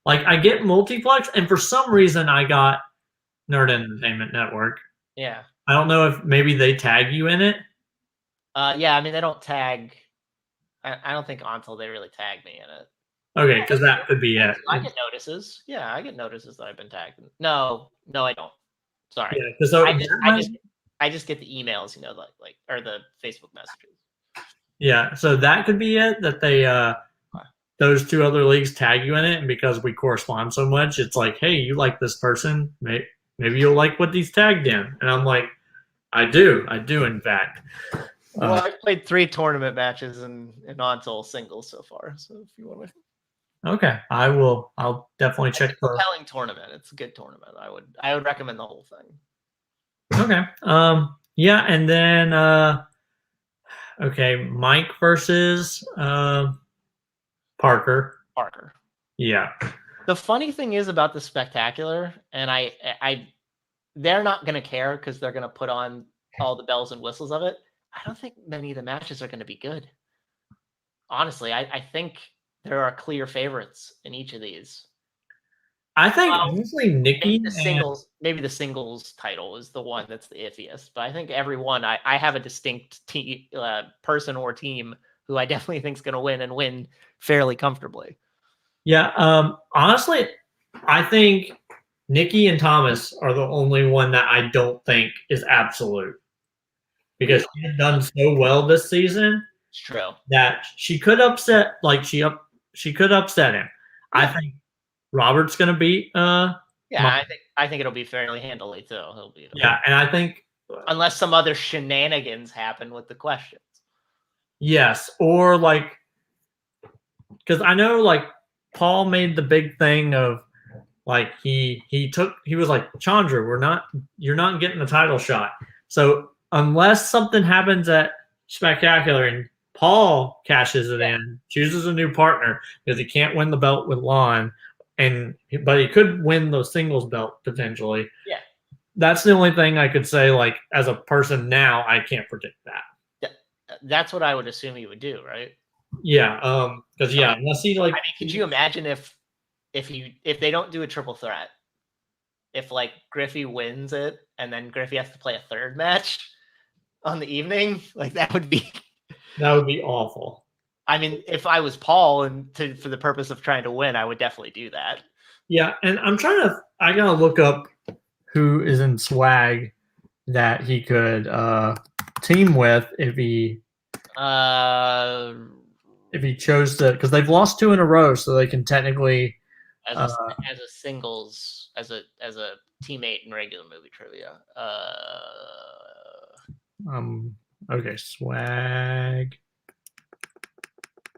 Like, I get multiplex, and for some reason I got Nerd Entertainment Network. Yeah. I don't know if maybe they tag you in it. Yeah, I mean, they don't tag. I don't think Ansel they really tag me in it. Okay, because that could be it. I get notices. Yeah, I get notices that I've been tagged. No, I don't. Sorry. Yeah, because I just get the emails, like or the Facebook messages. Yeah, so that could be it. That they those two other leagues tag you in it, and because we correspond so much, it's like, hey, you like this person, maybe you'll like what he's tagged in, and I'm like, I do, in fact. Well, I've played 3 tournament matches in Ansel singles so far. So if you want to. Okay, I'll definitely check. It's a compelling tournament. It's a good tournament. I would recommend the whole thing. Okay. Yeah, and then okay, Mike versus Parker. Yeah. The funny thing is about the spectacular, and they're not going to care because they're going to put on all the bells and whistles of it. I don't think many of the matches are going to be good. Honestly, I think there are clear favorites in each of these. I think honestly, Nikki maybe the singles title is the one that's the iffiest, but I think every one I have a distinct person or team who I definitely think is going to win and win fairly comfortably. Yeah, honestly, I think Nikki and Thomas are the only one that I don't think is absolute, because she's done so well this season. It's true that she could upset, she could upset him. Yeah. I think Robert's going to beat. I think it'll be fairly handily too. He'll beat him. Yeah, and I think unless some other shenanigans happen with the questions. Yes, or because I know Paul made the big thing of he was like, Chandra, you're not getting the title shot. So unless something happens at Spectacular and Paul cashes it in, chooses a new partner because he can't win the belt with Lon, but he could win the singles belt potentially. Yeah, that's the only thing I could say. As a person now, I can't predict that. That's what I would assume he would do, right? Yeah, because unless he I mean, could you imagine if they don't do a triple threat, if Griffey wins it and then Griffey has to play a third match on the evening, that would be awful. I mean, if I was Paul for the purpose of trying to win, I would definitely do that. Yeah, and I gotta look up who is in swag that he could team with if he chose to, because they've lost 2 in a row, so they can technically as a singles as a teammate in regular movie trivia. Okay, swag.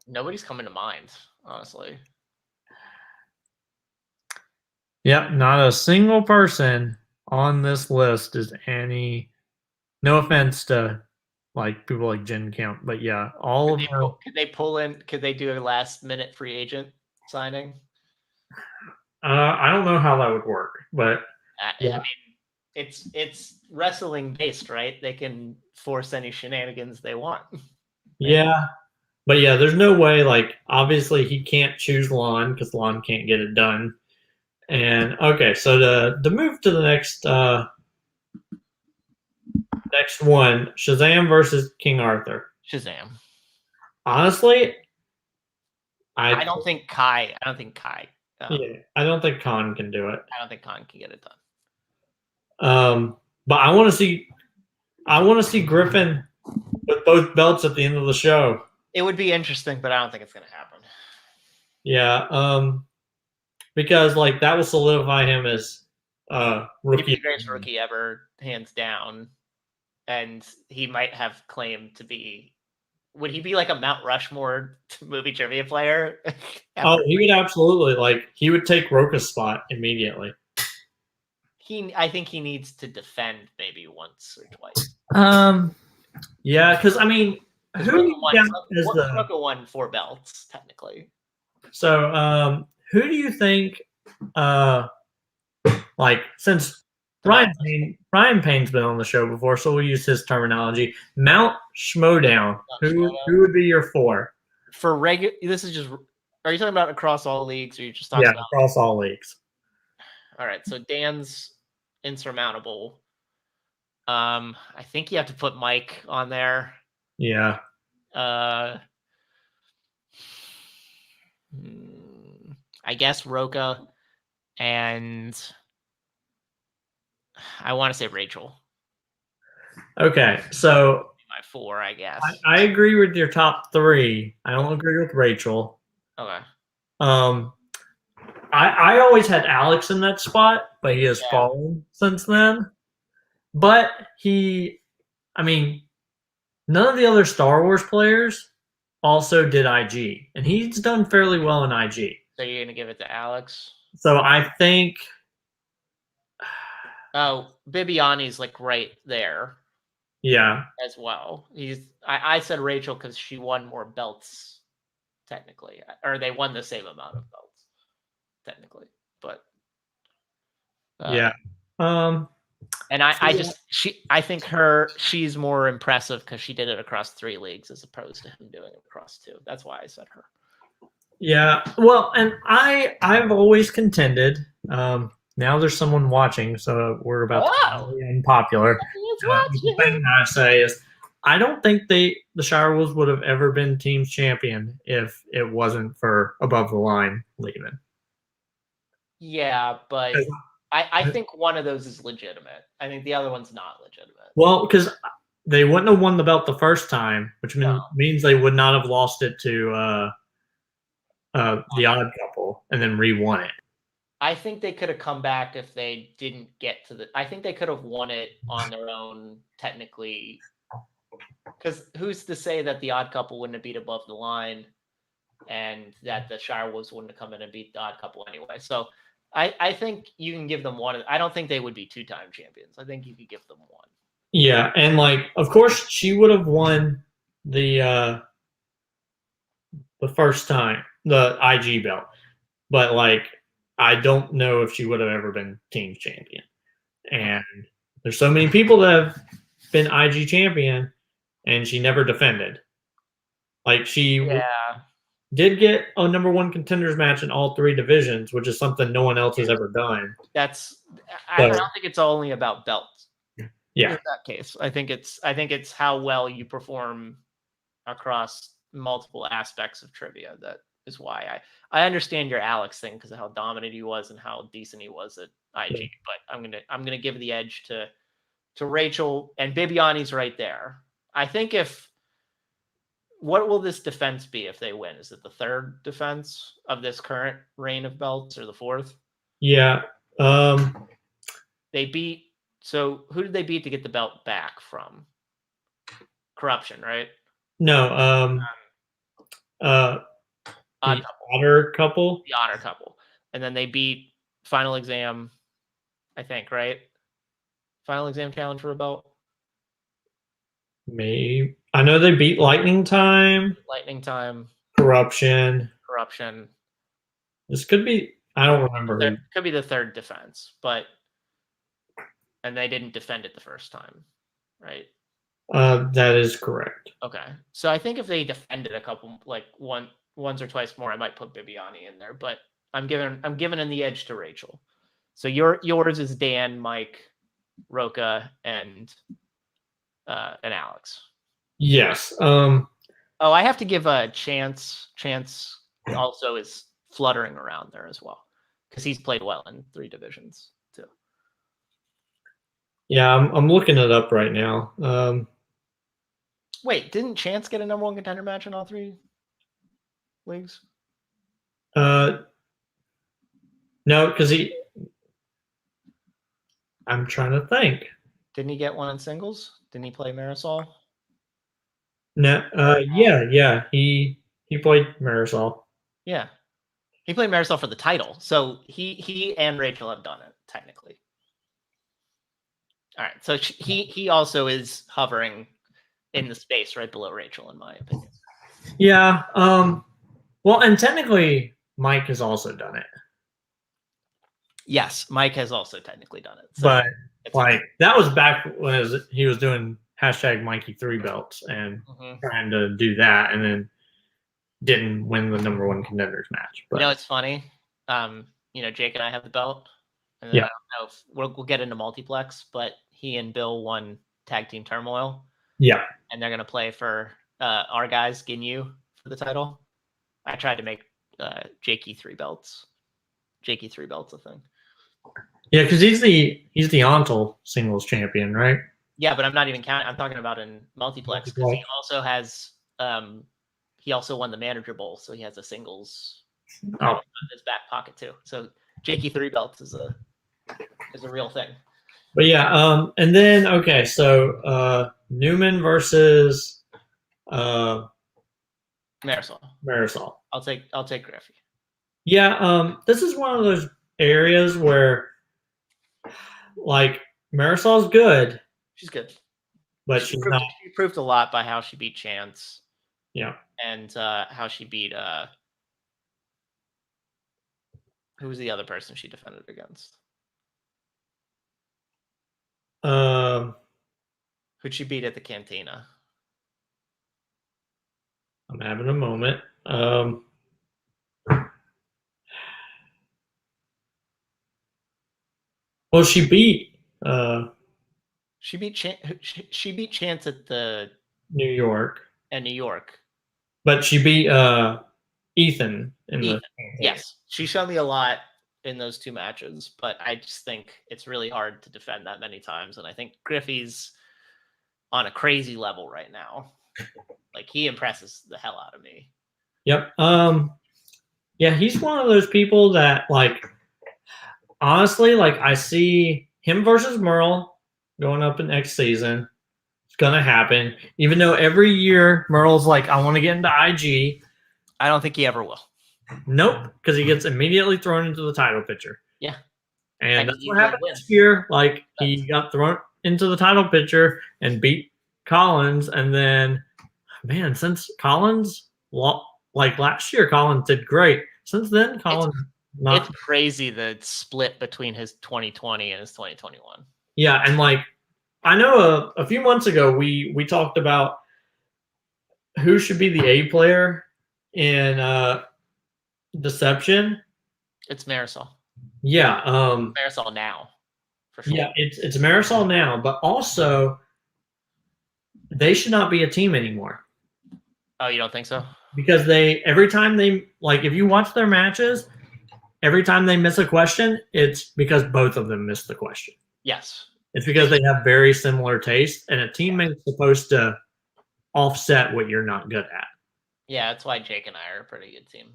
Nobody's coming to mind, honestly. Yep, not a single person on this list is any. No offense to people like Jen Count, but yeah, all of them. Could they pull in? Could they do a last minute free agent? signing? I don't know how that would work, but I yeah. mean, it's wrestling based, right? They can force any shenanigans they want. Yeah. But yeah, there's no way, like, obviously he can't choose Lon because Lon can't get it done. And okay, so to move to the next one, Shazam versus King Arthur. Shazam. Honestly, I don't think Kai. yeah, I don't think Khan can do it. I don't think Khan can get it done. But I want to see Griffin with both belts at the end of the show. It would be interesting, but I don't think it's going to happen. Yeah, because like that will solidify him as rookie. He'd be the greatest rookie ever, hands down, and he might have claim to be. Would he be like a Mount Rushmore movie trivia player? Oh, he would absolutely he would take Roka's spot immediately. I think he needs to defend maybe once or twice. Yeah, because I mean, Roka won 4 belts technically. So, who do you think? Since Ryan Payne's been on the show before, so we'll use his terminology. Mount Schmodown. Who would be your 4? For regular, this is just. Are you talking about across all leagues, or you just talking about across all leagues? All right, so Dan's insurmountable. I think you have to put Mike on there. Yeah. I guess Roka, and I want to say Rachel. Okay, so my 4, I guess. I agree with your top 3. I don't agree with Rachel. Okay. I always had Alex in that spot, but he has fallen since then. But none of the other Star Wars players also did IG, and he's done fairly well in IG. So you're going to give it to Alex? So I think... Oh, Bibiani's like right there. Yeah. As well. I said Rachel because she won more belts, technically. Or they won the same amount of belts, technically. But... yeah. And I think she's more impressive because she did it across 3 leagues as opposed to him doing it across 2. That's why I said her. Yeah, well, and I've always contended. Now there's someone watching, so we're about to be unpopular. The thing I say is, I don't think the Shire Wolves would have ever been team's champion if it wasn't for Above the Line leaving. Yeah, but I think one of those is legitimate. I think the other one's not legitimate. Well, because they wouldn't have won the belt the first time, which means they would not have lost it to the Odd Couple and then re-won it. I think they could have come back if they didn't get to the... I think they could have won it on their own, technically. Because who's to say that the Odd Couple wouldn't have beat Above the Line and that the Shire Wolves wouldn't have come in and beat the Odd Couple anyway? So I think you can give them one. I don't think they would be 2-time champions. I think you could give them one. Yeah, and of course, she would have won the first time, the IG belt. But I don't know if she would have ever been team champion. And there's so many people that have been IG champion, and she never defended. She did get a number 1 contenders match in all 3 divisions, which is something no one else has ever done. I don't think it's only about belts. Yeah. In that case, I think it's how well you perform across multiple aspects of trivia. That is why I understand your Alex thing because of how dominant he was and how decent he was at IG. Yeah. But I'm gonna give the edge to Rachel, and Bibiani's right there. I think what will this defense be if they win? Is it the 3rd defense of this current reign of belts or the 4th? Yeah. So who did they beat to get the belt back from? Corruption, right? No. The Honor Couple. The Honor Couple. And then they beat Final Exam, I think, right? Final Exam challenge for a belt? Maybe. I know they beat Lightning Time. Lightning Time. Corruption. This could be. I don't remember. It could be the third defense, and they didn't defend it the first time, right? That is correct. Okay, so I think if they defended a couple, like once or twice more, I might put Bibiani in there. But I'm giving in the edge to Rachel. So yours is Dan, Mike, Roca, and Alex. Yes. Oh, I have to give a Chance. Chance also is fluttering around there as well because he's played well in 3 divisions too. Yeah, I'm looking it up right now. Wait, didn't Chance get a number 1 contender match in all 3 leagues? No, because I'm trying to think. Didn't he get one in singles? Didn't he play Marisol? No. Yeah. He played Marisol. Yeah, he played Marisol for the title. So he and Rachel have done it technically. All right, so he also is hovering in the space right below Rachel, in my opinion. Yeah. Well, and technically, Mike has also done it. Yes, Mike has also technically done it. So but that was back when he was doing #Mikey3 belts and trying to do that, and then didn't win the number 1 contenders match. But it's funny. Jake and I have the belt. And yeah. I don't know if we'll get into multiplex, but he and Bill won Tag Team Turmoil. Yeah. And they're going to play for our guys, Ginyu, for the title. I tried to make Jakey 3 belts. Jakey 3 belts a thing. Yeah, because he's the Untitled singles champion, right? Yeah, but I'm not even counting. I'm talking about in multiplex because he also has he also won the Manager Bowl, so he has a singles in his back pocket too. So Jakey 3 belts is a real thing. But yeah, and then okay, so Newman versus Marisol. I'll take Griffey. Yeah, this is one of those areas where like Marisol's good. She's good. But she's not. She proved a lot by how she beat Chance. Yeah. And how she beat who was the other person she defended against? Who'd she beat at the Cantina? I'm having a moment. Well, she beat Chance at the New York. And New York. But she beat Ethan in the Yes. She showed me a lot in those 2 matches, but I just think it's really hard to defend that many times. And I think Griffey's on a crazy level right now. Like, he impresses the hell out of me. Yep. Yeah, he's one of those people that, like, honestly, like, I see him versus Merle going up in next season. It's gonna happen. Even though every year Merle's like, I want to get into IG. I don't think he ever will. Nope, because he gets immediately thrown into the title picture. Yeah. And that's what happened this year. Like, he got thrown into the title picture and beat Collins. And then, man, since Collins, like last year, Collins did great. Since then, Collins it's crazy the split between his 2020 and his 2021. Yeah, and like, I know a few months ago we talked about who should be the A player in Deception. It's Marisol. Yeah, Marisol now, for sure. Yeah, it's Marisol now, but also they should not be a team anymore. Oh, you don't think so? Because every time they, like, if you watch their matches, every time they miss a question, it's because both of them missed the question. Yes. It's because they have very similar tastes, and a teammate's supposed to offset what you're not good at. Yeah, that's why Jake and I are a pretty good team.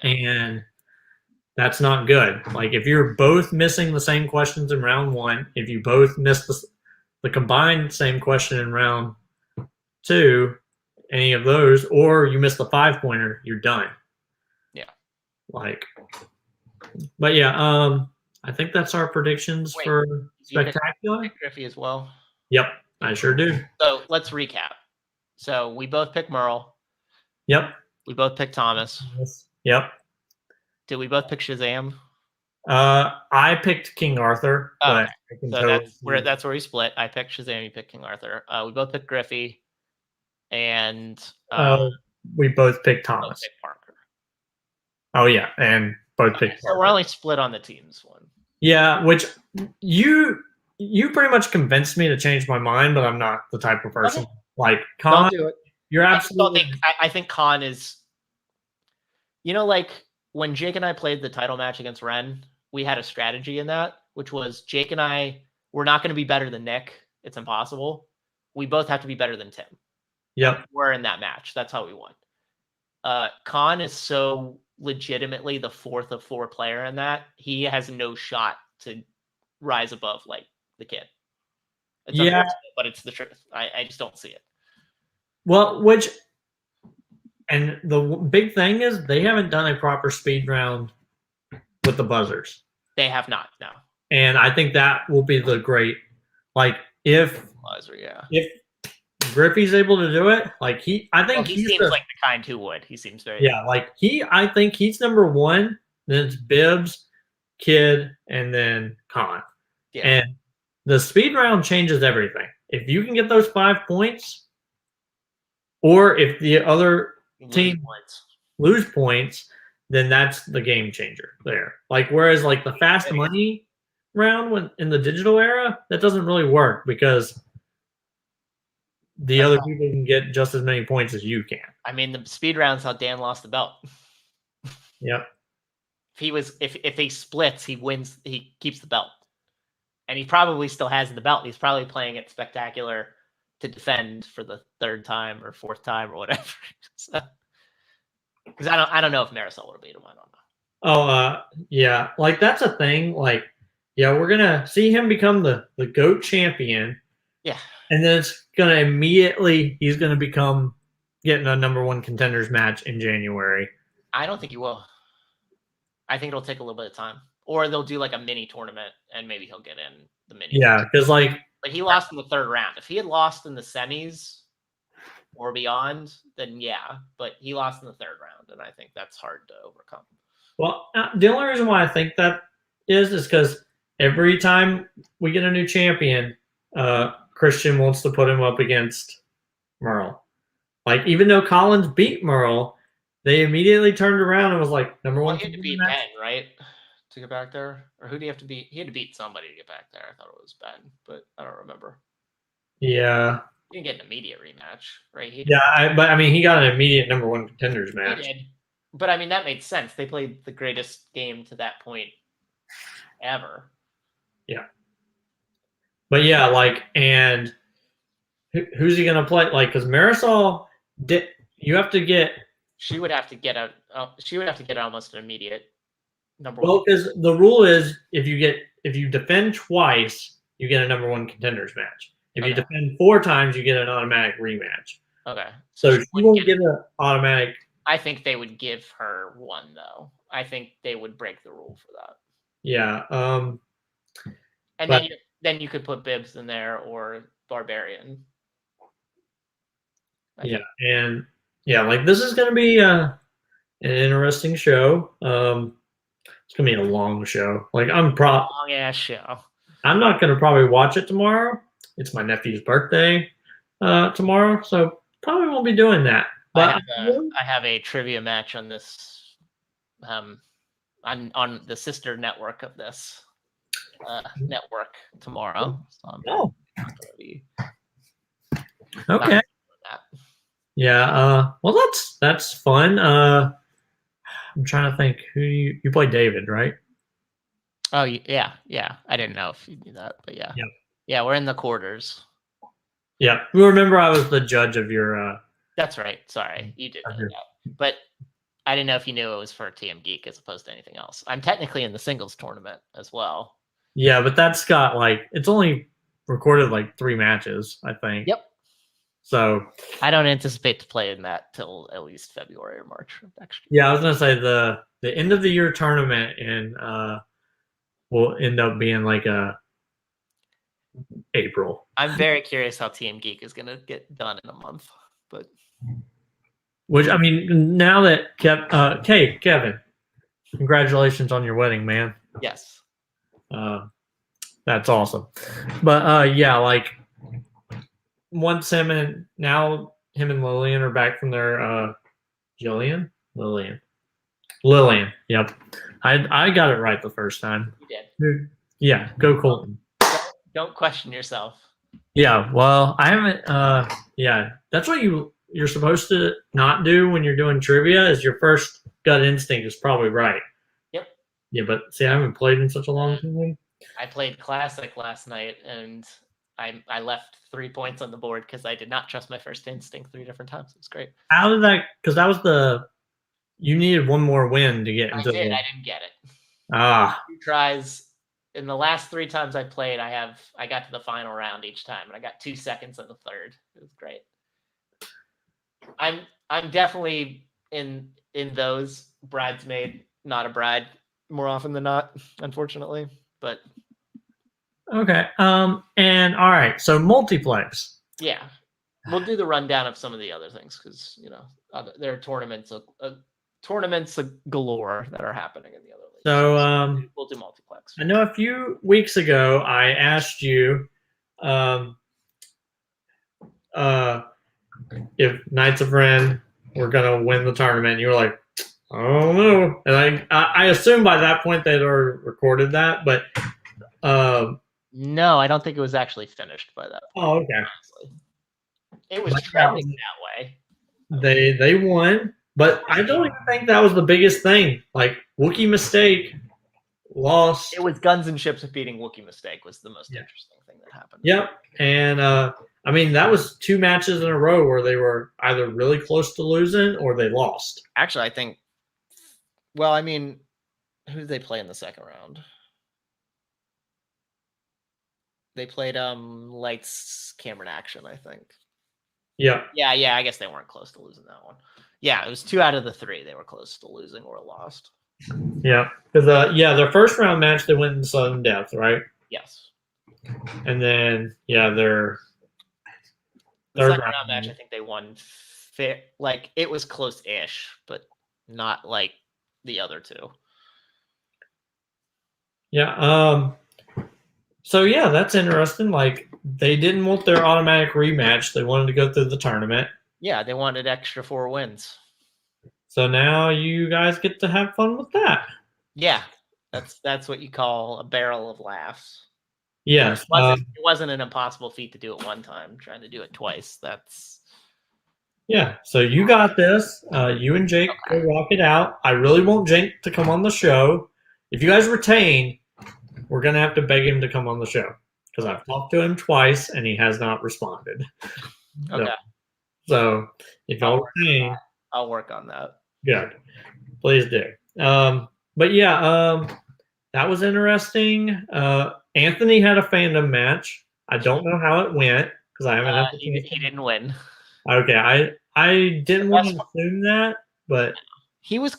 And that's not good. Like, if you're both missing the same questions in round 1, if you both miss the combined same question in round 2, any of those, or you miss the 5-pointer, you're done. Yeah. Like, but yeah, I think that's our predictions for Spectacular. You pick Griffey as well? Yep, I sure do. So let's recap. So we both picked Merle. Yep. We both picked Thomas. Yep. Did we both pick Shazam? I picked King Arthur, Oh, but okay. I can So totally that's where we split. I picked Shazam. You picked King Arthur. We both picked Griffey, and we both picked both Thomas. picked Parker. Oh yeah, and both picked So Parker. we're only split on the teams one. Yeah, which you pretty much convinced me to change my mind, but I'm not the type of person like Con. Don't do it. You're I absolutely. think Con is. Like when Jake and I played the title match against Ren, we had a strategy in that, which was Jake and I were not going to be better than Nick. It's impossible. We both have to be better than Tim. Yep. We're in that match. That's how we won. Khan is so legitimately the fourth of four player in that. He has no shot to rise above like the kid. It's unfortunate, but it's the truth. I just don't see it. Well, and the big thing is they haven't done a proper speed round with the buzzers. They have not, no. And I think that will be the great, like if Griffey's able to do it, like he seems like the kind who would. He seems very like I think he's number one. Then it's Bibbs, Kid, and then Khan. Yeah. And the speed round changes everything. If you can get those 5 points, or if the other team lose points, then that's the game changer there. Like whereas like the fast money round when in the digital era, that doesn't really work because the other people can get just as many points as you can. I mean, the speed round's how Dan lost the belt. Yep. If he splits, he wins. He keeps the belt, and he probably still has the belt. He's probably playing it spectacular to defend for the third time or fourth time or whatever. Because I don't know if Marisol would have beat him. I don't know. Yeah, like that's a thing. Like, yeah, we're gonna see him become the GOAT champion. Yeah. And then it's going to immediately, he's going to become getting a number one contenders match in January. I don't think he will. I think it'll take a little bit of time. Or they'll do like a mini tournament and maybe he'll get in the mini. Yeah, because like. But he lost in the third round. If he had lost in the semis or beyond, then yeah. But he lost in the third round, and I think that's hard to overcome. Well, the only reason why I think that is because every time we get a new champion, Christian wants to put him up against Merle. Like, even though Collins beat Merle, they immediately turned around and was like, number one. He had to beat Ben, right? To get back there? Or who do you have to beat? He had to beat somebody to get back there. I thought it was Ben, but I don't remember. Yeah. He didn't get an immediate rematch, right? He got an immediate number one contenders match. He did. But, I mean, that made sense. They played the greatest game to that point ever. Yeah. But yeah, like, and who's he going to play? Like, because Marisol, you have to get. She would have to get almost an immediate number one. Well, because the rule is if you defend twice, you get a number one contenders match. If you defend 4 times, you get an automatic rematch. Okay. So she won't get an automatic. I think they would give her one though. I think they would break the rule for that. Yeah. And then you could put Bibbs in there or Barbarian. And like this is going to be an interesting show. It's going to be a long show. Like long ass show. I'm not going to probably watch it tomorrow. It's my nephew's birthday tomorrow, so probably won't be doing that. But I have a trivia match on this on the sister network of this network tomorrow. So okay. Yeah. Well, that's fun. I'm trying to think who you play David, right? Oh yeah. I didn't know if you knew that, but yeah. Yeah, we're in the quarters. Yeah, remember I was the judge of your. That's right. Sorry, you did know that, but I didn't know if you knew it was for Team Geek as opposed to anything else. I'm technically in the singles tournament as well. Yeah, but that's got it's only recorded 3 matches, I think. Yep. So I don't anticipate to play in that till at least February or March of next year. Yeah, I was gonna say the end of the year tournament will end up being a April. I'm very curious how Team Geek is gonna get done in a month, but which I mean, now that Kevin, Congratulations on your wedding, man. Yes. That's awesome. But yeah, like once him and Lillian are back from their Lillian. Yep. I got it right the first time. You did. Yeah, go Colton. Don't question yourself. Yeah, well, I haven't yeah, that's what you're supposed to not do when you're doing trivia is your first gut instinct is probably right. Yep. Yeah, but see, I haven't played in such a long time. I played Classic last night, and I left 3 points on the board because I did not trust my first instinct 3 different times. It was great. How did that? Because that was you needed one more win to get into. I didn't get it. 2 tries. In the last 3 times I played, I got to the final round each time, and I got 2 seconds in the third. It was great. I'm definitely in those bridesmaid, not a bride, more often than not, unfortunately. But okay. And all right. So multiplex. Yeah, we'll do the rundown of some of the other things because there are tournaments galore that are happening in the other leagues. So we'll do multiplex. I know a few weeks ago I asked you if Knights of Ren were gonna win the tournament. And you were like, I don't know, and I assume by that point they'd already recorded that, but no, I don't think it was actually finished by that point. Oh, okay. Honestly. It was trending that way. They won, but I don't even think that was the biggest thing. Like Wookiee Mistake lost. It was Guns and Ships beating Wookiee Mistake was the most interesting thing that happened. Yep, and I mean that was 2 matches in a row where they were either really close to losing or they lost. Actually, I think. Well, I mean, who did they play in the second round? They played Lights, Camera, Action, I think. Yeah. Yeah. I guess they weren't close to losing that one. Yeah, it was 2 out of the 3 they were close to losing or lost. Yeah, because their first round match they went in sudden death, right? Yes. And then their third round match, I think they won. Like it was close-ish, but not like the other 2. Yeah. So yeah, that's interesting. Like they didn't want their automatic rematch; they wanted to go through the tournament. Yeah, they wanted extra 4 wins. So now you guys get to have fun with that. Yeah, that's what you call a barrel of laughs. Yes, it wasn't an impossible feat to do it one time. Trying to do it twice, that's. Yeah, so you got this. You and Jake go rock it out. I really want Jake to come on the show. If you guys retain, we're going to have to beg him to come on the show because I've talked to him twice and he has not responded. Okay. So if y'all retain, I'll work on that. Good. Please do. But yeah, that was interesting. Anthony had a fandom match. I don't know how it went because I haven't had the chance. He didn't win. Okay, I didn't want to assume that, but he was.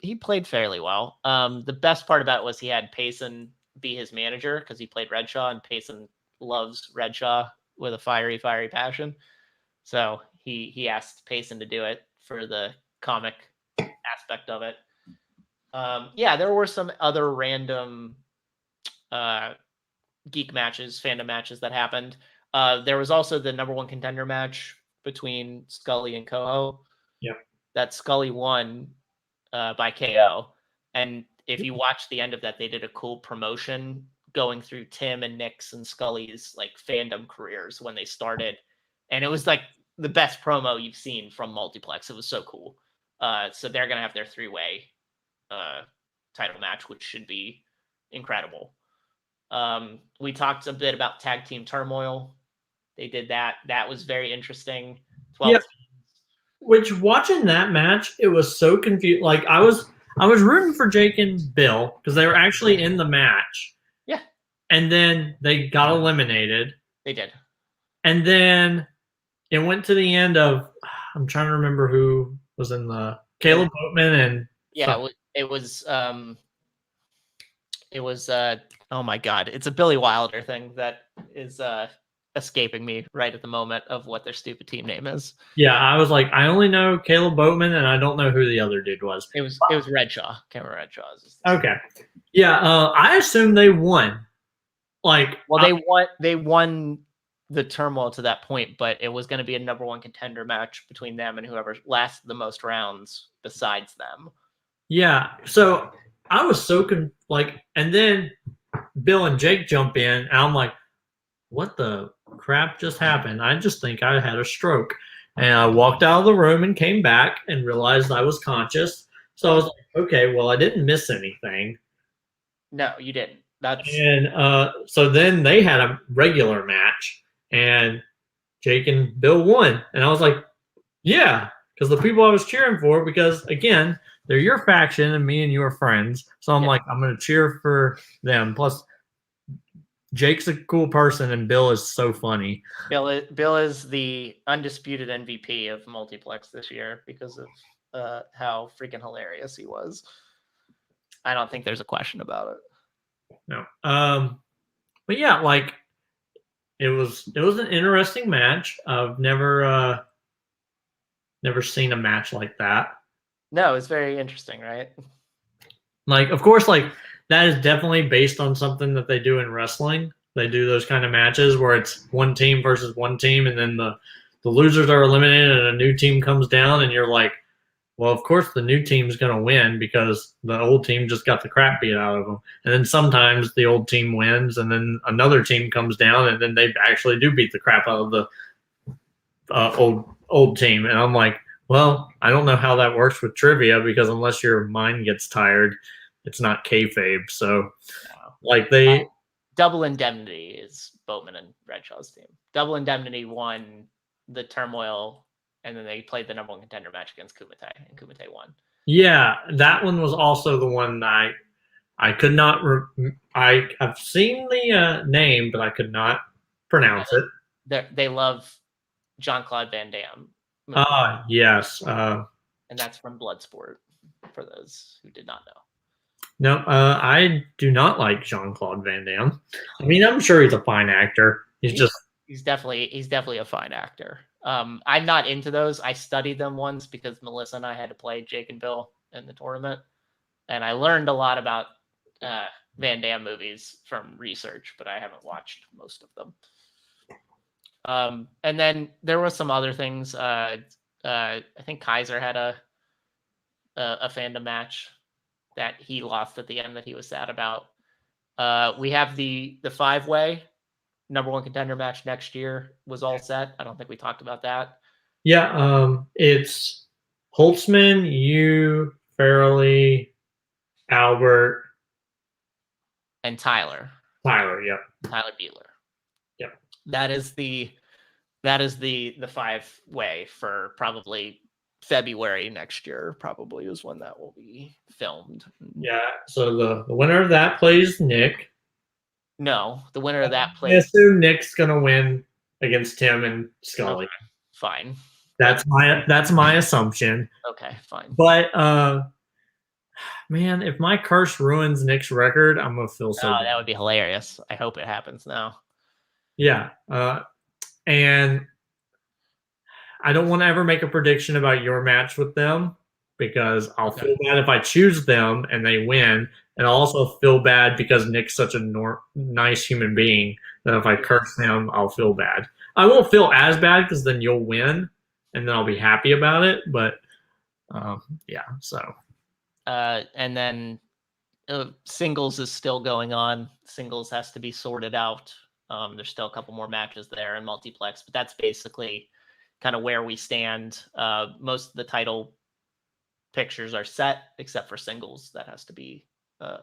He played fairly well. The best part about it was he had Payson be his manager because he played Redshaw, and Payson loves Redshaw with a fiery passion. So he asked Payson to do it for the comic aspect of it. There were some other random geek matches, fandom matches that happened. There was also the number 1 contender match between Scully and Coho. Yeah. That Scully won by KO. And if you watch the end of that, they did a cool promotion going through Tim and Nick's and Scully's like fandom careers when they started. And it was like the best promo you've seen from Multiplex. It was so cool. So they're going to have their 3-way title match, which should be incredible. We talked a bit about Tag Team Turmoil. They did that. That was very interesting. 12 teams. Which watching that match, it was so confused. Like I was rooting for Jake and Bill because they were actually in the match. Yeah. And then they got eliminated. They did. And then it went to the end of I'm trying to remember who was in the Caleb Boatman and it was oh my god, it's a Billy Wilder thing that is escaping me right at the moment of what their stupid team name is. Yeah, I was like, I only know Caleb Boatman, and I don't know who the other dude was. It was Redshaw. Can't remember Redshaw's. Okay. Yeah, I assumed they won. Like, well, they won the turmoil to that point, but it was going to be a number one contender match between them and whoever lasted the most rounds besides them. Yeah, so I was so and then Bill and Jake jump in, and I'm like, what the crap just happened? I just think I had a stroke. And I walked out of the room and came back and realized I was conscious. So I was like, okay, well, I didn't miss anything. No, you didn't. And so then they had a regular match, and Jake and Bill won. And I was like, yeah, because the people I was cheering for, because again, they're your faction and me and you are friends. So I'm like, I'm going to cheer for them. Plus, Jake's a cool person, and Bill is so funny. Bill is the undisputed MVP of Multiplex this year because of how freaking hilarious he was. I don't think there's a question about it. No. But yeah, like it was an interesting match. I've never seen a match like that. No, it's very interesting, right? Like, of course, like that is definitely based on something that they do in wrestling. They do those kind of matches where it's one team versus one team, and then the losers are eliminated and a new team comes down, and you're like, well, of course the new team's going to win because the old team just got the crap beat out of them. And then sometimes the old team wins, and then another team comes down, and then they actually do beat the crap out of the old team. And I'm like, well, I don't know how that works with trivia because unless your mind gets tired, it's not kayfabe. So, like Double Indemnity is Boatman and Redshaw's team. Double Indemnity won the Turmoil, and then they played the number one contender match against Kumite, and Kumite won. Yeah, that one was also the one that I could not. I've seen the name, but I could not pronounce it. They love Jean-Claude Van Damme. Yes. And that's from Bloodsport, for those who did not know. No, I do not like Jean-Claude Van Damme. I mean, I'm sure he's a fine actor. He's definitely a fine actor. I'm not into those. I studied them once because Melissa and I had to play Jake and Bill in the tournament, and I learned a lot about Van Damme movies from research, but I haven't watched most of them. And then there were some other things. I think Kaiser had a fandom match that he lost at the end that he was sad about. We have the 5-way number one contender match next year was all set. I don't think we talked about that. Yeah, it's Holtzman, you, Farrelly, Albert, and Tyler. Yep. Tyler Bueller. Yep. That is the 5-way for probably February next year. Probably is when that will be filmed. Yeah. So the winner of that plays Nick. No, the winner of that plays. I assume Nick's gonna win against Tim and Scully. Okay, fine. That's my assumption. Okay, fine. But man, if my curse ruins Nick's record, I'm gonna feel so bad. That would be hilarious. I hope it happens now. Yeah. And I don't want to ever make a prediction about your match with them because I'll feel bad if I choose them and they win. And I'll also feel bad because Nick's such a nice human being that if I curse him, I'll feel bad. I won't feel as bad because then you'll win and then I'll be happy about it. But yeah, so. And then singles is still going on. Singles has to be sorted out. There's still a couple more matches there in multiplex, but that's basically kind of where we stand. Most of the title pictures are set except for singles that has to be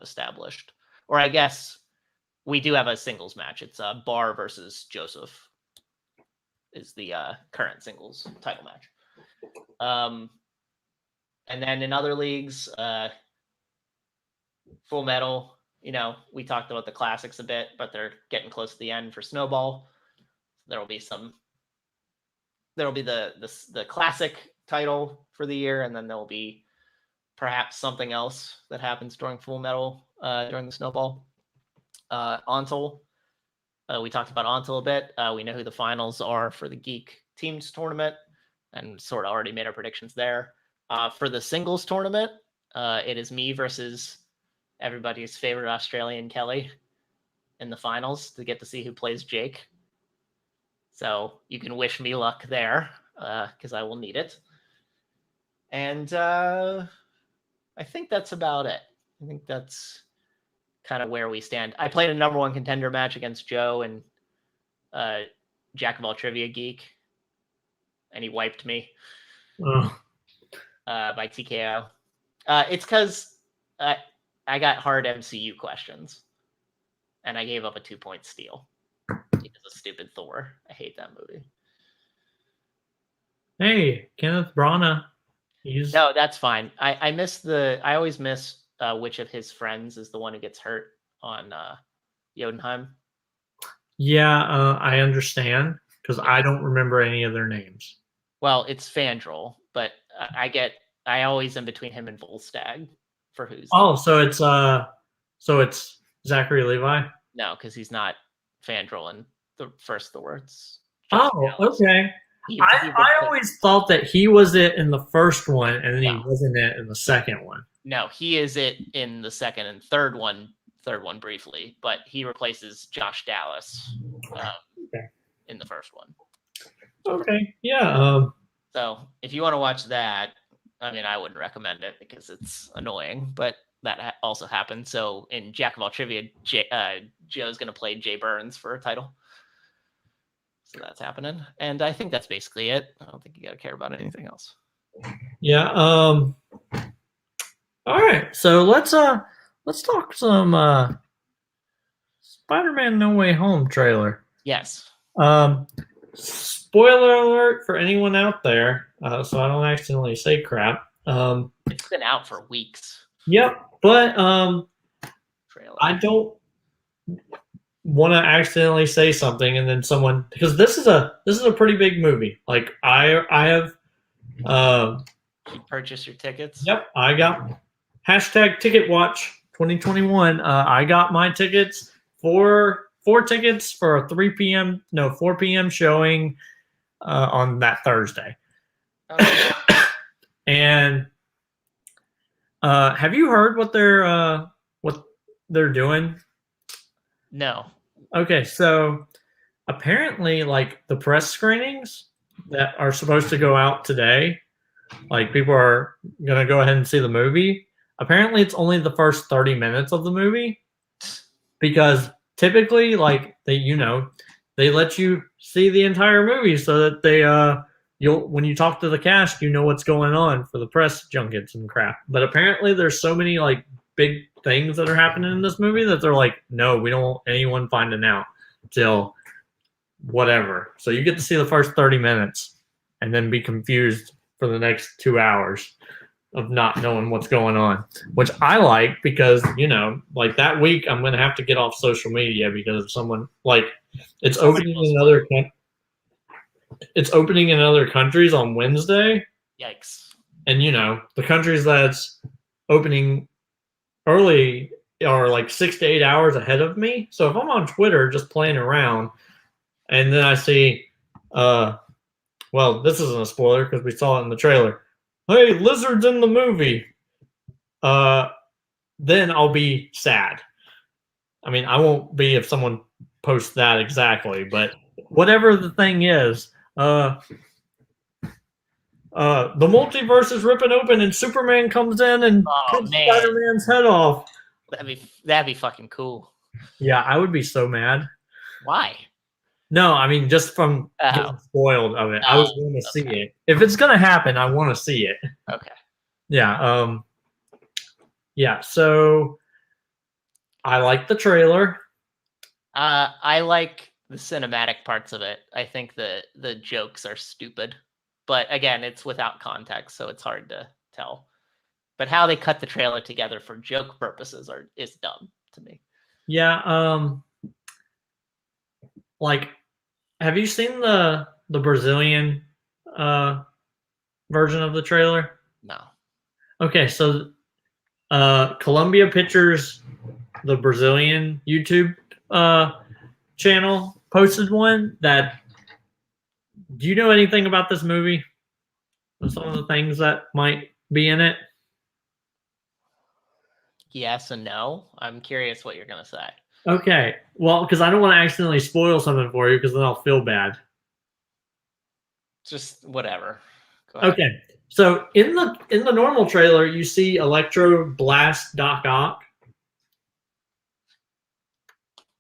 established. Or I guess we do have a singles match. It's Barr versus Joseph is the current singles title match. And then in other leagues, Full Metal, we talked about the classics a bit, but they're getting close to the end for Snowball. There will be the classic title for the year, and then there'll be perhaps something else that happens during Full Metal during the Snowball. Ontel, we talked about Onto a bit. We know who the finals are for the Geek Teams tournament, and sort of already made our predictions there. For the singles tournament, it is me versus everybody's favorite Australian Kelly in the finals to get to see who plays Jake. So you can wish me luck there, because I will need it. And I think that's about it. I think that's kind of where we stand. I played a number one contender match against Joe and Jack of all Trivia Geek, and he wiped me by TKO. It's because I got hard MCU questions, and I gave up a 2-point steal because of stupid Thor. I hate that movie. Hey, Kenneth Branagh. No, that's fine. I always miss which of his friends is the one who gets hurt on Jotunheim. Yeah, I understand because I don't remember any of their names. Well, it's Fandral, but I always am between him and Volstagg for who's. Oh, so it's Zachary Levi. No, because he's not Fandral in the first Thor. It's okay. I always thought that he was it in the first one, and then he wasn't it in the second one. No, he is it in the second and third one briefly, but he replaces Josh Dallas in the first one. Okay, yeah. So if you want to watch that, I mean, I wouldn't recommend it because it's annoying, but that also happened. So in Jack of all Trivia, Joe's going to play Jay Burns for a title. So that's happening. And I think that's basically it. I don't think you got to care about anything else. Yeah. All right. So let's talk some Spider-Man No Way Home trailer. Yes. Spoiler alert for anyone out there, so I don't accidentally say crap. It's been out for weeks. Yep, but trailer. I don't want to accidentally say something and then someone, because this is a pretty big movie. Like I have you purchase your tickets? Yep, I got #TicketWatch 2021. I got my tickets for 4 tickets for a 4 p.m. showing on that Thursday. Okay. And have you heard what they're doing? No. Okay, so apparently, like the press screenings that are supposed to go out today, like people are gonna go ahead and see the movie. Apparently, it's only the first 30 minutes of the movie because typically, like they let you see the entire movie so that they when you talk to the cast, you know what's going on for the press junkets and crap. But apparently, there's so many like big things that are happening in this movie that they're like, no, we don't want anyone finding out till whatever. So you get to see the first 30 minutes and then be confused for the next 2 hours of not knowing what's going on, which I like because, like that week I'm going to have to get off social media because of someone like it's opening in other countries on Wednesday. Yikes. And, the countries that's opening early are like 6 to 8 hours ahead of me. So if I'm on Twitter just playing around and then I see, well, this isn't a spoiler because we saw it in the trailer. Hey, lizards in the movie. Then I'll be sad. I mean, I won't be if someone posts that exactly, but whatever the thing is, the multiverse is ripping open and Superman comes in and cuts Spider-Man's head off. That'd be fucking cool. Yeah, I would be so mad. Why? No, I mean just from getting spoiled of it. I was going to see it. If it's going to happen, I want to see it. Okay. Yeah. Yeah. So I like the trailer. I like the cinematic parts of it. I think the jokes are stupid, but again, it's without context, so it's hard to tell. But how they cut the trailer together for joke purposes is dumb to me. Yeah. Like, have you seen the Brazilian version of the trailer? No. Okay, so Columbia Pictures, the Brazilian YouTube channel posted one that. Do you know anything about this movie? Some of the things that might be in it? Yes and no. I'm curious what you're gonna say. Okay. Well, because I don't want to accidentally spoil something for you, because then I'll feel bad. Just whatever. Go ahead. Okay. So in the normal trailer, you see Electro blast Doc Ock.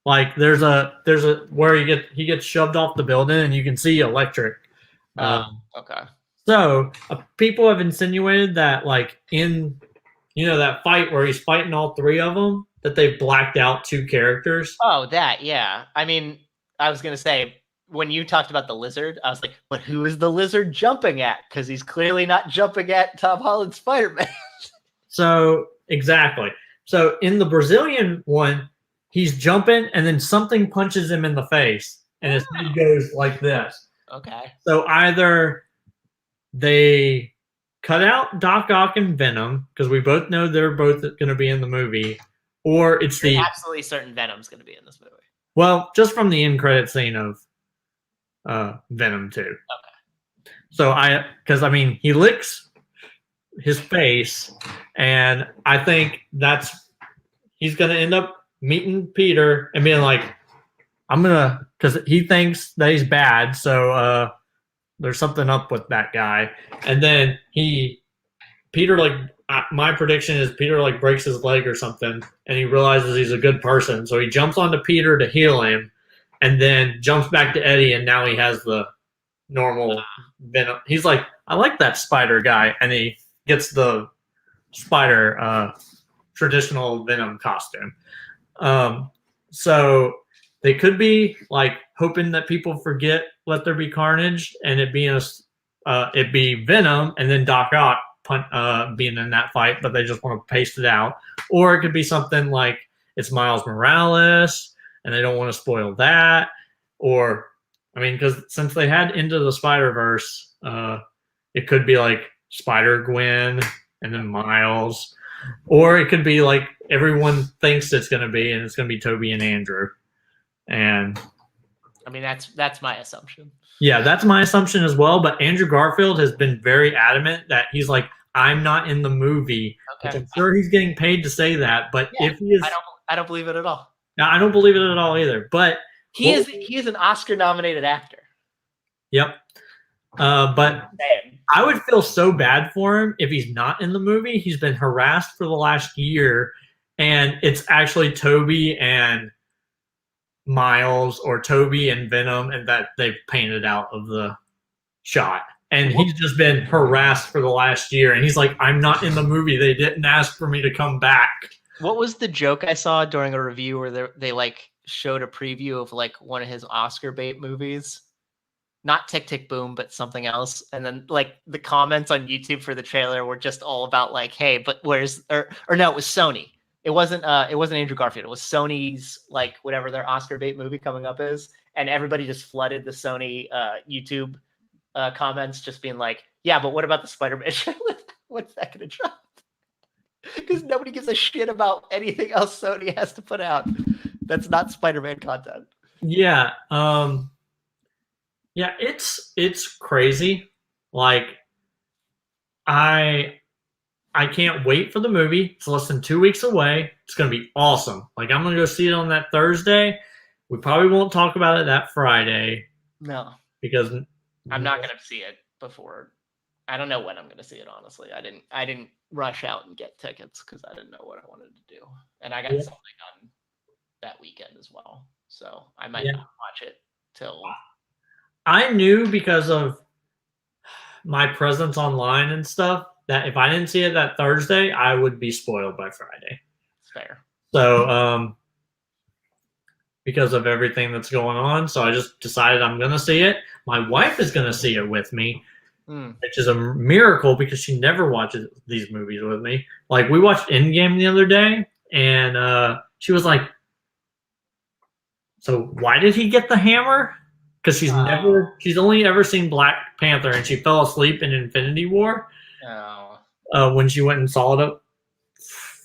Like there's a where he gets shoved off the building, and you can see electric. Okay. So people have insinuated that, like in that fight where he's fighting all three of them, that they've blacked out two characters. Oh, that, yeah. I mean, I was gonna say when you talked about the lizard, I was like, but who is the lizard jumping at? Because he's clearly not jumping at Tom Holland's Spider-Man. So exactly. So in the Brazilian one, he's jumping, and then something punches him in the face, and his head goes like this. Okay. So either they cut out Doc Ock and Venom, because we both know they're both going to be in the movie, or it's You're absolutely certain Venom's going to be in this movie. Well, just from the end credit scene of Venom 2. Okay. So because he licks his face, and I think he's going to end up meeting Peter and being like, because he thinks that he's bad, so there's something up with that guy. And then Peter, my prediction is Peter breaks his leg or something, and he realizes he's a good person, so he jumps onto Peter to heal him, and then jumps back to Eddie, and now he has the normal Venom. He's like, I like that spider guy, and he gets the spider traditional Venom costume. So they could be hoping that people forget Let There Be Carnage, and it be Venom, and then Doc Ock being in that fight, but they just want to paste it out. Or it could be something like it's Miles Morales, and they don't want to spoil that. Or, because since they had Into the Spider-Verse, it could be like Spider-Gwen and then Miles. Or it could be like everyone thinks it's going to be, and it's going to be Toby and Andrew. And that's my assumption. Yeah, that's my assumption as well. But Andrew Garfield has been very adamant that he's like, I'm not in the movie. Okay. Which I'm sure he's getting paid to say that. But if he is, I don't believe it at all. No, I don't believe it at all either. But he is an Oscar-nominated actor. Yep. But I would feel so bad for him if he's not in the movie. He's been harassed for the last year, and it's actually Toby and Miles or Toby and Venom, and that they've painted out of the shot. And he's just been harassed for the last year, and he's like, I'm not in the movie. They didn't ask for me to come back. What was the joke I saw during a review where they showed a preview of one of his Oscar bait movies? Not Tick Tick Boom, but something else. And then the comments on YouTube for the trailer were just all about hey, but where's or no, it was Sony. It wasn't Andrew Garfield. It was Sony's whatever their Oscar bait movie coming up is, and everybody just flooded the Sony YouTube comments, just being like, yeah, but what about the Spider-Man trailer? What's that gonna drop? Because nobody gives a shit about anything else Sony has to put out that's not Spider-Man content. Yeah. Yeah, it's crazy. I can't wait for the movie. It's less than 2 weeks away. It's going to be awesome. I'm going to go see it on that Thursday. We probably won't talk about it that Friday. No. Because I'm not going to see it before. I don't know when I'm going to see it, honestly. I didn't rush out and get tickets because I didn't know what I wanted to do. And I got something on that weekend as well. So I might not watch it till... I knew because of my presence online and stuff that if I didn't see it that Thursday, I would be spoiled by Friday. It's fair. So, because of everything that's going on, so I just decided I'm going to see it. My wife is going to see it with me, which is a miracle because she never watches these movies with me. We watched Endgame the other day, and she was like, so why did he get the hammer? Because she's only ever seen Black Panther, and she fell asleep in Infinity War. When she went and saw it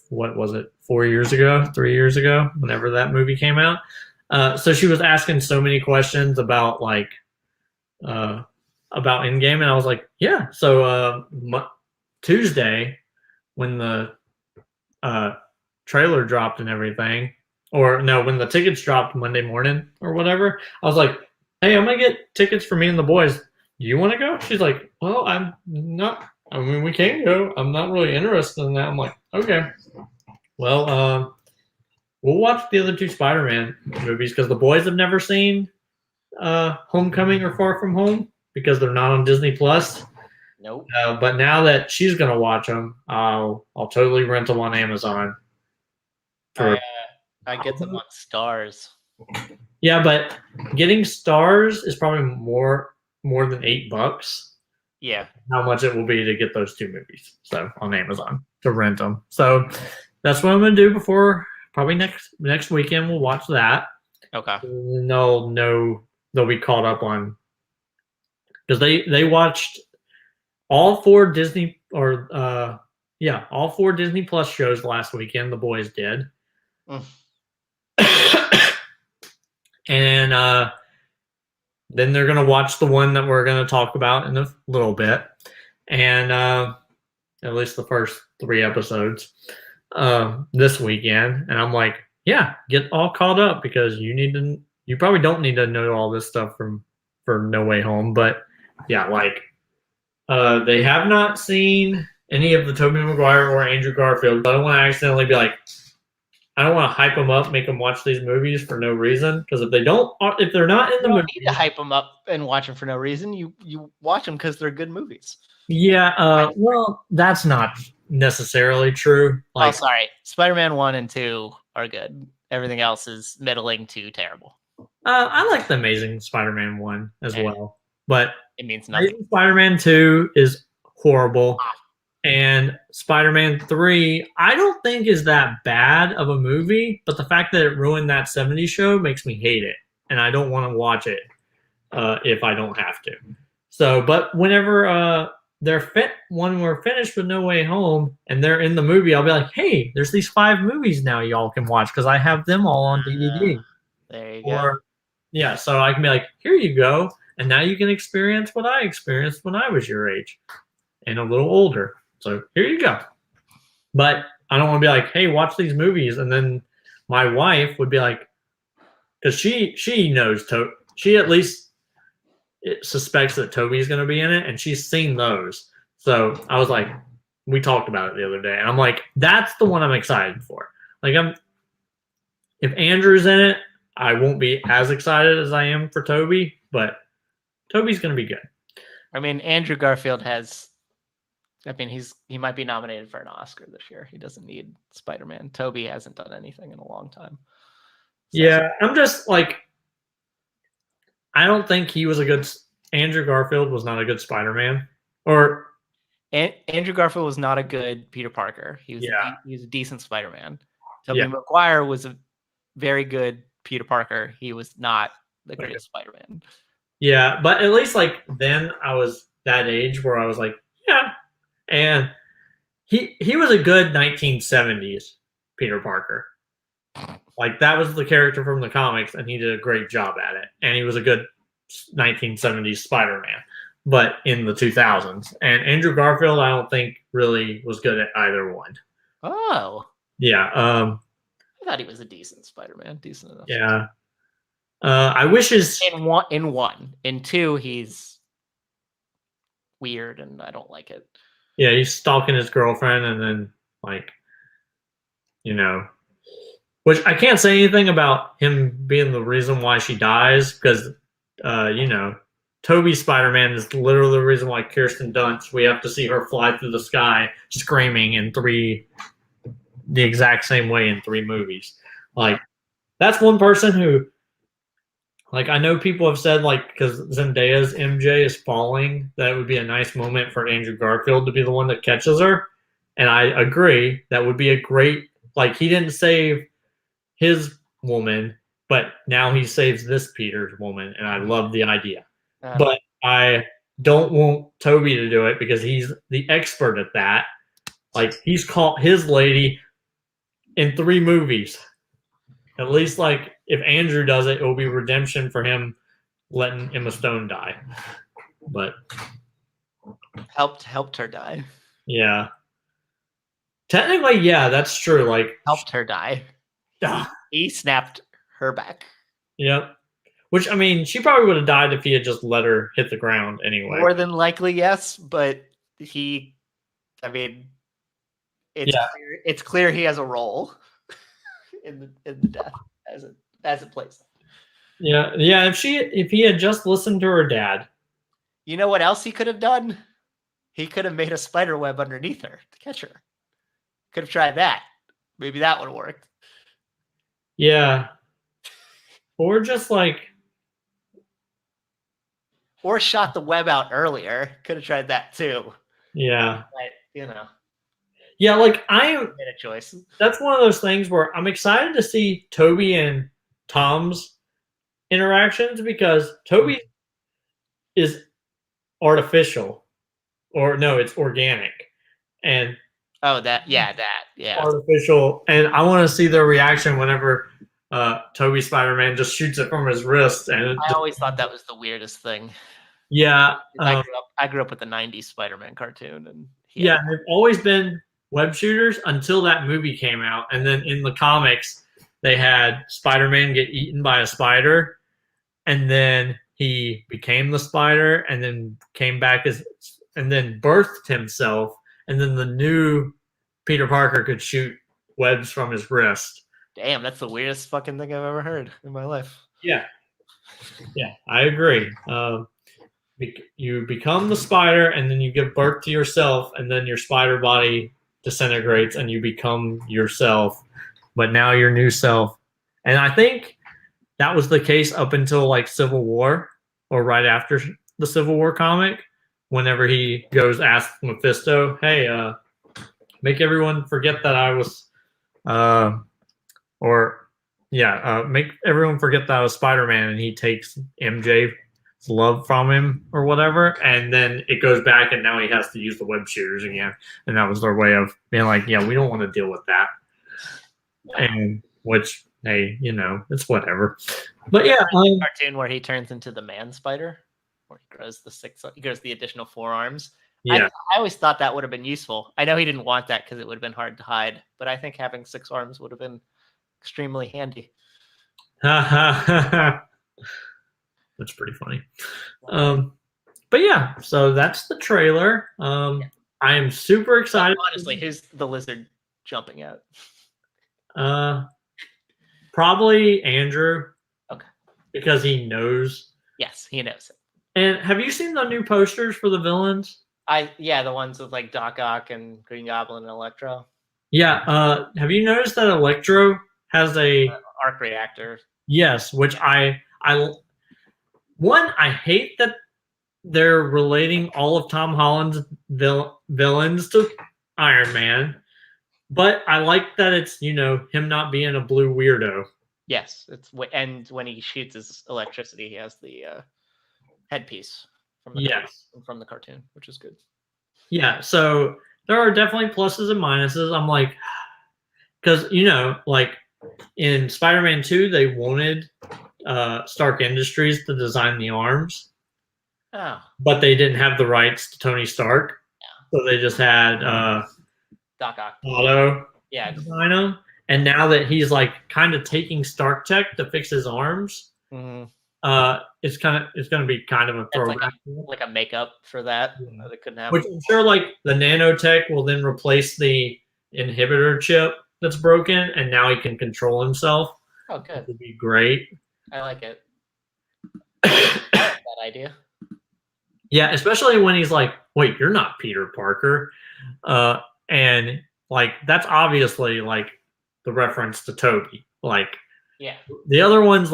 what was it, 4 years ago, 3 years ago, whenever that movie came out. So she was asking so many questions about Endgame, and I was like, yeah. So Tuesday, when the trailer dropped and everything, or no, when the tickets dropped Monday morning or whatever, I was like, hey, I'm gonna get tickets for me and the boys. Do you want to go? She's like, well, I'm not. I mean, we can go. I'm not really interested in that. I'm like, okay. Well, we'll watch the other two Spider-Man movies because the boys have never seen Homecoming or Far From Home because they're not on Disney Plus. Nope. But now that she's gonna watch them, I'll totally rent them on Amazon. I get them on Stars. Yeah, but getting Stars is probably more than $8. Yeah. How much it will be to get those two movies. So on Amazon to rent them. So that's what I'm gonna do before probably next weekend. We'll watch that. Okay. And they'll be caught up on because they watched all four Disney all four Disney Plus shows last weekend. The boys did. And then they're going to watch the one that we're going to talk about in a little bit. And at least the first 3 episodes this weekend. And I'm like, yeah, get all caught up because you probably don't need to know all this stuff for No Way Home. But yeah, they have not seen any of the Tobey Maguire or Andrew Garfield. I don't want to accidentally be like, I don't want to hype them up, make them watch these movies for no reason. Because if they're not in the movie, you need to hype them up and watch them for no reason. You watch them because they're good movies. Yeah. Well, that's not necessarily true. Sorry. Spider-Man 1 and 2 are good. Everything else is middling to terrible. I like the Amazing Spider-Man 1 as well, but it means nothing. Amazing Spider-Man 2 is horrible. And Spider-Man 3, I don't think is that bad of a movie, but the fact that it ruined that 70s show makes me hate it. And I don't want to watch it if I don't have to. So, but whenever when we're finished with No Way Home and they're in the movie, I'll be like, hey, there's these 5 movies now y'all can watch because I have them all on DVD. There you go. Yeah, so I can be like, here you go. And now you can experience what I experienced when I was your age and a little older. So here you go. But I don't want to be like, hey, watch these movies. And then my wife would be like, because she knows, she at least suspects that Toby's going to be in it. And she's seen those. So I was like, we talked about it the other day. And I'm like, that's the one I'm excited for. If Andrew's in it, I won't be as excited as I am for Toby. But Toby's going to be good. I mean, Andrew Garfield he might be nominated for an Oscar this year. He doesn't need Spider-Man. Toby hasn't done anything in a long time. So. Yeah, I'm just like, I don't think Andrew Garfield was not a good Spider-Man. Andrew Garfield was not a good Peter Parker. He was a decent Spider-Man. Tobey Maguire was a very good Peter Parker. He was not the greatest Spider-Man. Yeah, but at least then I was that age where I was like, yeah. And he was a good 1970s Peter Parker. That was the character from the comics, and he did a great job at it. And he was a good 1970s Spider-Man, but in the 2000s. And Andrew Garfield, I don't think really was good at either one. Oh. Yeah. I thought he was a decent Spider-Man. Decent enough. Yeah. I wish in one. In 2, he's weird, and I don't like it. Yeah, he's stalking his girlfriend, and then which I can't say anything about him being the reason why she dies because, Toby's Spider-Man is literally the reason why Kirsten Dunst, we have to see her fly through the sky screaming the exact same way in 3 movies. That's one person who, I know people have said, because Zendaya's MJ is falling, that it would be a nice moment for Andrew Garfield to be the one that catches her. And I agree. That would be a great, he didn't save his woman, but now he saves this Peter's woman. And I love the idea. But I don't want Toby to do it because he's the expert at that. He's caught his lady in 3 movies. At least, if Andrew does it, it will be redemption for him letting Emma Stone die. But helped her die. yeah, technically, yeah, that's true. Like helped her die. He snapped her back. Yep. Which, I mean, she probably would have died if he had just let her hit the ground anyway. More than likely, yes, but it's clear he has a role in the death as it plays. Yeah. If he had just listened to her dad. You know what else he could have done? He could have made a spider web underneath her to catch her. Could have tried that. Maybe that would have worked. Yeah. Or just or shot the web out earlier. Could have tried that too. Yeah. But, Yeah, made a choice. That's one of those things where I'm excited to see Toby and Tom's interactions because Toby is artificial. Or no, it's organic. And artificial. And I want to see their reaction whenever Toby Spider-Man just shoots it from his wrist. And I always thought that was the weirdest thing. Yeah. I grew up with the 90s Spider-Man cartoon. And they've always been web shooters until that movie came out. And then in the comics, they had Spider-Man get eaten by a spider. And then he became the spider and then came back and then birthed himself. And then the new Peter Parker could shoot webs from his wrist. Damn, that's the weirdest fucking thing I've ever heard in my life. Yeah. Yeah, I agree. You become the spider and then you give birth to yourself and then your spider body disintegrates and you become yourself. But now your new self. And I think that was the case up until Civil War or right after the Civil War comic. Whenever he goes ask Mephisto, hey, make everyone forget that I was make everyone forget that I was Spider-Man, and he takes MJ's love from him or whatever, and then it goes back and now he has to use the web shooters again. And that was their way of being like, yeah, we don't want to deal with that. And which, hey, it's whatever. But yeah. Cartoon where he turns into the man spider. Or he grows the additional 4 arms. Yeah. I always thought that would have been useful. I know he didn't want that because it would have been hard to hide, but I think having 6 arms would have been extremely handy. That's pretty funny. But yeah, so that's the trailer. I am super excited. Honestly, who's the lizard jumping at? Probably Andrew. Okay. Because he knows. Yes, he knows it. And have you seen the new posters for the villains? The ones with Doc Ock and Green Goblin and Electro. Yeah. Have you noticed that Electro has a arc reactor? Yes, which I hate that they're relating all of Tom Holland's villains to Iron Man, but I like that it's him not being a blue weirdo. Yes, and when he shoots his electricity, he has the headpiece from the cartoon, which is good. Yeah, so there are definitely pluses and minuses. I'm like, because in Spider-Man 2, they wanted Stark Industries to design the arms, but they didn't have the rights to Tony Stark, so they just had Doc Ock Otto design them. And now that he's kind of taking Stark tech to fix his arms. Mm-hmm. It's going to be kind of a throwback, like a makeup for that. Yeah. That couldn't happen. Which I'm sure the nanotech will then replace the inhibitor chip that's broken, and now he can control himself. Oh, good. That would be great. I like it. I like that idea. Yeah, especially when he's like, "Wait, you're not Peter Parker," and that's obviously the reference to Toby. The other one's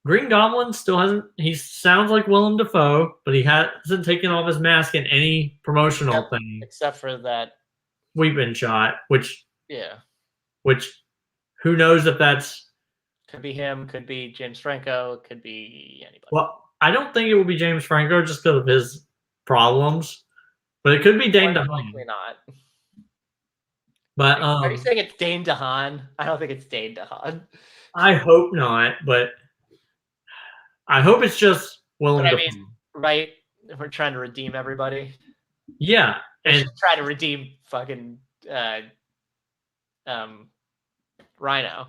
Green Goblin still hasn't. He sounds like Willem Dafoe, but he hasn't taken off his mask in any promotional thing except for that sweeping shot. Which who knows if that's could be him, could be James Franco, could be anybody. Well, I don't think it will be James Franco just because of his problems, but it could be Dane DeHaan. Likely not. But are you saying it's Dane DeHaan? I don't think it's Dane DeHaan. I hope not, but I hope it's just Willem But I Dafoe. mean, right? If we're trying to redeem everybody, Yeah, they and should try to redeem fucking Rhino.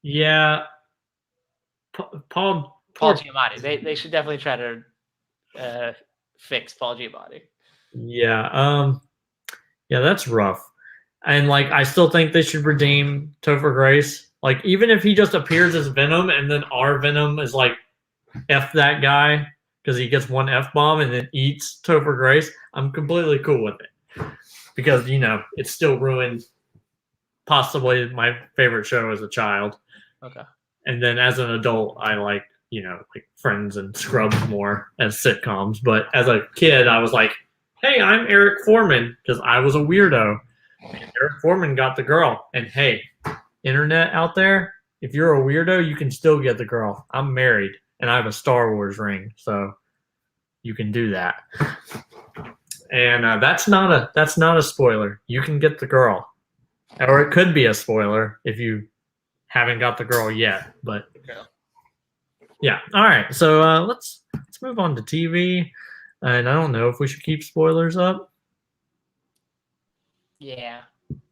yeah, Paul. Paul Poor. Giamatti. They should definitely try to fix Paul Giamatti. Yeah, yeah, that's rough. And like, I still think they should redeem Topher Grace. Like, even if he just appears as Venom, and then our Venom is like, F that guy because he gets one F bomb and then eats Topher Grace, I'm completely cool with it because it still ruined possibly my favorite show as a child. Okay. And then as an adult, I like like Friends and Scrubs more as sitcoms. But as a kid, I was like, hey, I'm Eric Foreman because I was a weirdo. And Eric Foreman got the girl. And hey, internet out there, if you're a weirdo, you can still get the girl. I'm married and I have a Star Wars ring, so you can do that. And that's not a spoiler. You can get the girl, or it could be a spoiler if you haven't got the girl yet. But yeah, all right. So let's move on to TV. And I don't know if we should keep spoilers up. Yeah.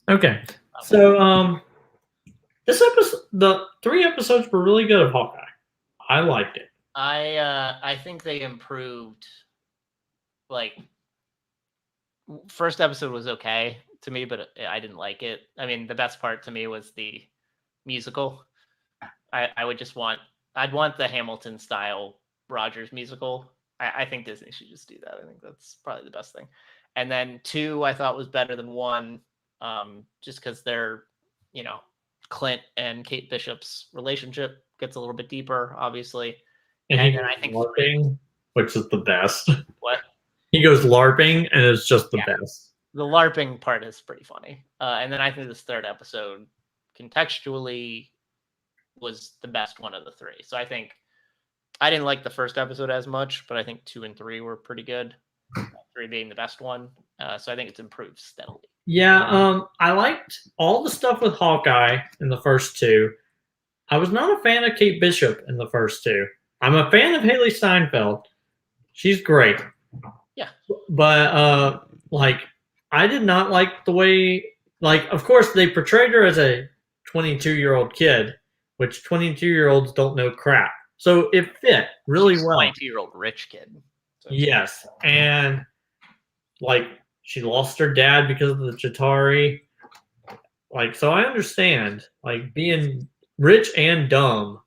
Okay. So this episode, the 3 episodes were really good of Hawkeye. I liked it. I think they improved. Like, first episode was okay to me, but I didn't like it. I mean, the best part to me was the musical. I would just I'd want the Hamilton style Rogers musical. I think Disney should just do that. I think that's probably the best thing. And then 2, I thought was better than 1, just because they're, Clint and Kate Bishop's relationship gets a little bit deeper, obviously. And then I think LARPing, which is the best. What? He goes LARPing, and it's just the best. The LARPing part is pretty funny. And then I think this 3rd episode, contextually, was the best one of the 3. So I think I didn't like the first episode as much, but I think 2 and 3 were pretty good. 3 being the best one. So I think it's improved steadily. Yeah, I liked all the stuff with Hawkeye in the first 2. I was not a fan of Kate Bishop in the first 2. I'm a fan of Haley Steinfeld. She's great. Yeah. But like, I did not like the way, like, of course they portrayed her as a 22-year-old kid, which 22-year-olds don't know crap. So it fit really well. 22-year-old rich kid. So. Yes, and like, she lost her dad because of the Chitauri. Like, so I understand, like, being rich and dumb,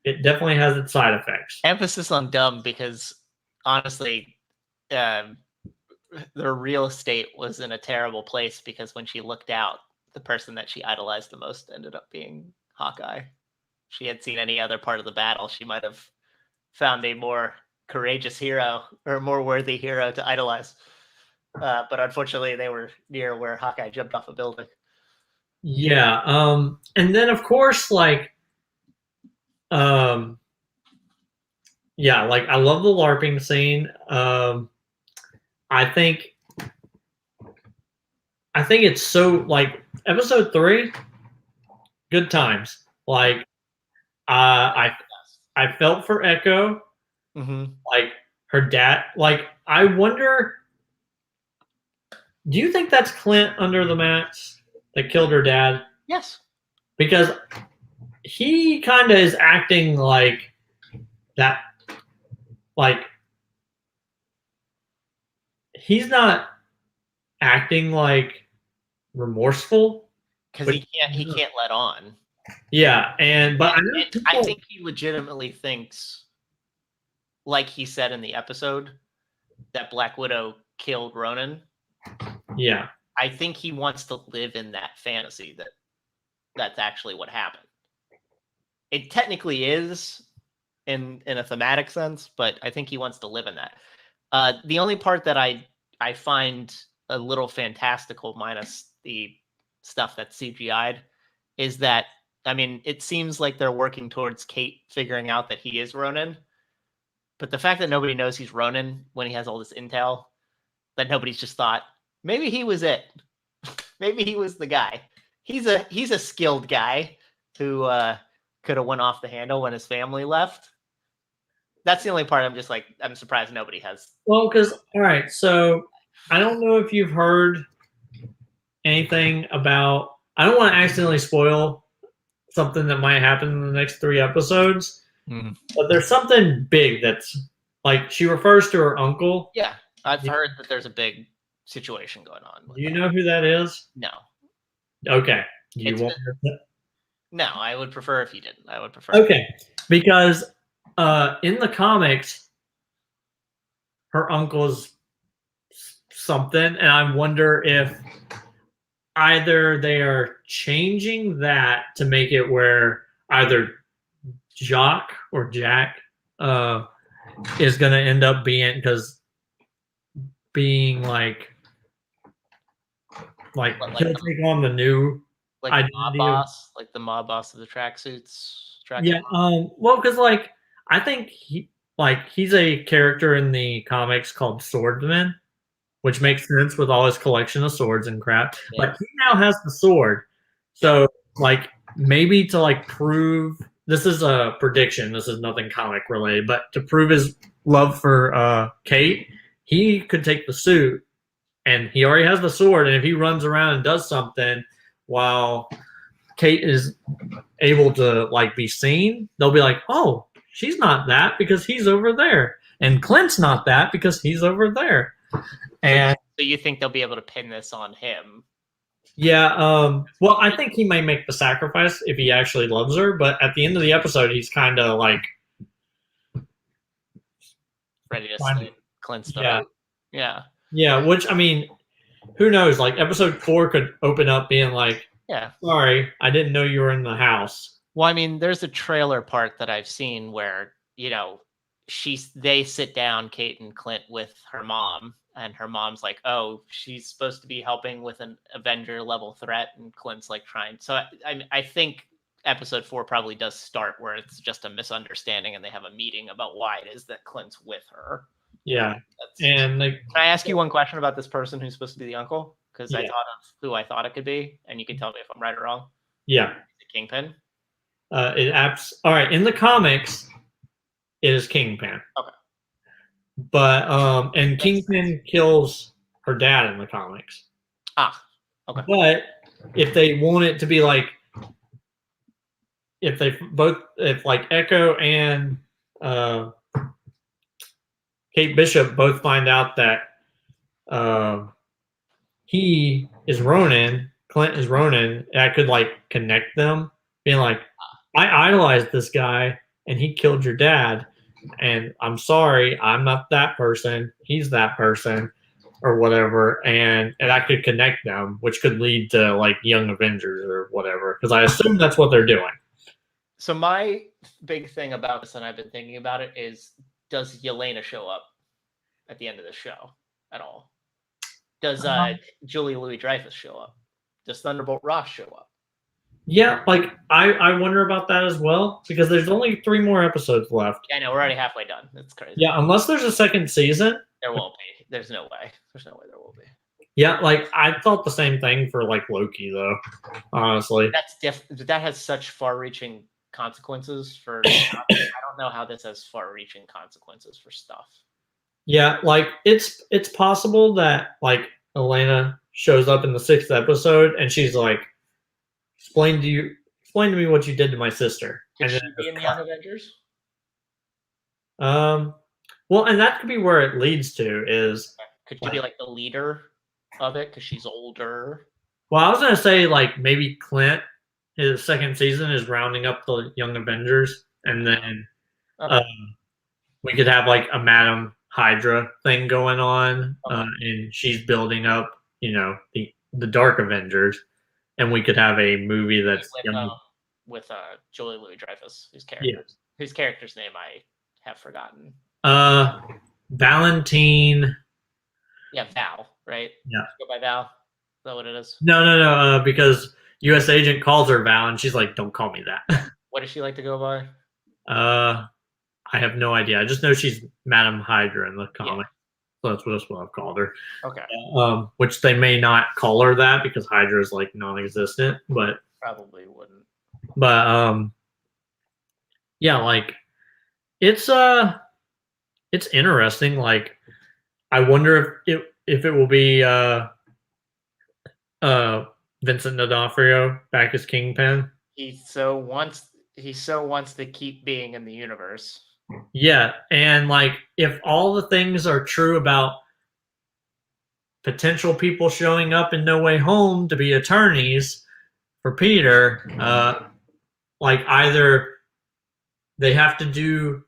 it definitely has its side effects. Emphasis on dumb because, honestly, their real estate was in a terrible place because when she looked out, the person that she idolized the most ended up being Hawkeye. If she had seen any other part of the battle, she might have found a more courageous hero or a more worthy hero to idolize. But unfortunately, they were near where Hawkeye jumped off a building. Yeah. And then, of course, like, yeah, like, I love the LARPing scene. I think it's so, like, episode 3, good times. Like, I felt for Echo. Mm-hmm. Like, her dad. Like, I wonder, do you think that's Clint under the mats that killed her dad? Yes. Because he kind of is acting like that. Like, he's not acting like remorseful because he can't let on. Yeah, but I think he legitimately thinks, like he said in the episode, that Black Widow killed Ronan. Yeah, I think he wants to live in that fantasy that that's actually what happened. It technically is in a thematic sense, but I think he wants to live in that. The only part that I find a little fantastical, minus the stuff that's CGI'd, is that, I mean, it seems like they're working towards Kate figuring out that he is Ronan, but the fact that nobody knows he's Ronan when he has all this intel, that nobody's just thought, maybe he was it. Maybe he was the guy. He's a skilled guy. who could have went off the handle when his family left. That's the only part I'm surprised nobody has. Well, because, all right, so I don't know if you've heard anything about, I don't want to accidentally spoil something that might happen in the next 3 episodes, but there's something big that's, like, she refers to her uncle. Yeah, I've heard that there's a big situation going on. Do you know who that is? No. Okay. Do you want No, I would prefer if you didn't. I would prefer. Okay, because in the comics, her uncle's something, and I wonder if either they are changing that to make it where either Jock or Jack is going to end up being like he'll take on the new like mob boss, like the mob boss of the tracksuits. Yeah, well, because like I think he's a character in the comics called Swordsman, which makes sense with all his collection of swords and crap. Yeah. But he now has the sword, so like maybe to like prove, this is a prediction, this is nothing comic related, but to prove his love for Kate, he could take the suit, and he already has the sword, and if he runs around and does something while Kate is able to like be seen, they'll be like, oh, she's not that because he's over there, and Clint's not that because he's over there. And so you think they'll be able to pin this on him? Yeah, well, I think he may make the sacrifice if he actually loves her, but at the end of the episode, he's kind of like ready to slit Clint's throat. Yeah, which, I mean, who knows? Like, episode 4 could open up being like, yeah, sorry, I didn't know you were in the house. Well, I mean, there's a trailer part that I've seen where, they sit down, Kate and Clint, with her mom, and her mom's like, oh, she's supposed to be helping with an Avenger level threat, and Clint's like trying. So I think episode 4 probably does start where it's just a misunderstanding and they have a meeting about why it is that Clint's with her. Yeah. And can I ask you one question about this person who's supposed to be the uncle? Because I thought of who I thought it could be, and you can tell me if I'm right or wrong. Yeah. Is it Kingpin? All right, in the comics, it is Kingpin. Okay. But and Kingpin kills her dad in the comics. Okay. But if they want it to be like, if like Echo and Kate Bishop both find out that he is Ronin, Clint is Ronin, that could like connect them, being like, I idolized this guy and he killed your dad, and I'm sorry, I'm not that person, he's that person, or whatever, and that could connect them, which could lead to like Young Avengers or whatever, because I assume that's what they're doing. So my big thing about this, and I've been thinking about it, is does Yelena show up at the end of the show at all? Does Julie Louis-Dreyfus show up? Does Thunderbolt Ross show up? Yeah, like I wonder about that as well, because there's only 3 more episodes left. Yeah, I know, we're already halfway done. That's crazy. Yeah, unless there's a second season. There won't be. There's no way. There's no way there will be. Yeah, like I thought the same thing for like Loki, though. Honestly, that has such far-reaching consequences for stuff. I don't know how this has far-reaching consequences for stuff. Yeah, like it's possible that like Elena shows up in the 6th episode and she's like, explain to me what you did to my sister. Could she be in the Young Avengers? Well, and that could be where it leads to is, could she be like the leader of it because she's older? Well, I was gonna say like maybe Clint, his 2nd season, is rounding up the Young Avengers, and then we could have like a Madam Hydra thing going on, and she's building up, the Dark Avengers, and we could have a movie that's with Julie Louis-Dreyfus, whose character's name I have forgotten. Valentine. Yeah, Val, right? Yeah. Go by Val. Is that what it is? No. Because U.S. Agent calls her Val, and she's like, "Don't call me that." What does she like to go by? I have no idea. I just know she's Madam Hydra in the comic. Yeah. So that's what I've called her. Okay. Which they may not call her that because Hydra is like non-existent, but probably wouldn't. But yeah, like it's interesting. Like I wonder if it will be uh Vincent D'Onofrio back as Kingpin. He so wants to keep being in the universe. Yeah, and like if all the things are true about potential people showing up in No Way Home to be attorneys for Peter, like either they have to do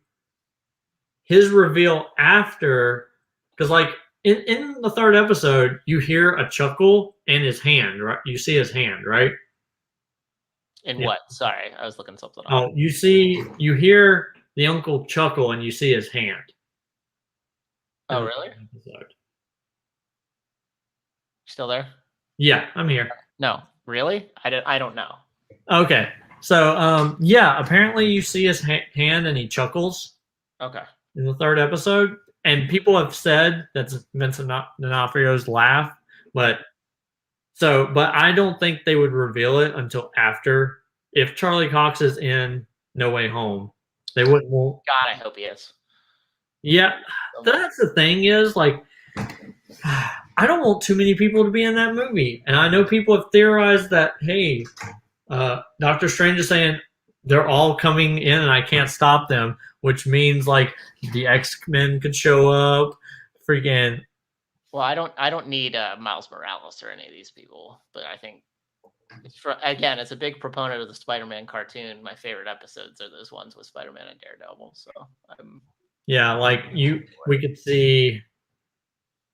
his reveal after, because like in the third episode you hear a chuckle in his hand, right? You see his hand, right? In Yeah. what? Sorry, I was looking something up. Oh, you hear the uncle chuckle and you see his hand. Oh, really? Episode. Still there? Yeah, I'm here. No, really? I don't know. Okay, so yeah, apparently you see his hand and he chuckles Okay. in the third episode, and people have said that's Vincent D'Onofrio's laugh, but I don't think they would reveal it until after. If Charlie Cox is in No Way Home, they wouldn't. God, I hope he is. Yeah, that's the thing is like, I don't want too many people to be in that movie, and I know people have theorized that hey, Doctor Strange is saying they're all coming in and I can't stop them, which means like the X-Men could show up, freaking. Well, I don't need Miles Morales or any of these people, but I think again, as a big proponent of the Spider-Man cartoon, my favorite episodes are those ones with Spider-Man and Daredevil. So yeah, like we could see,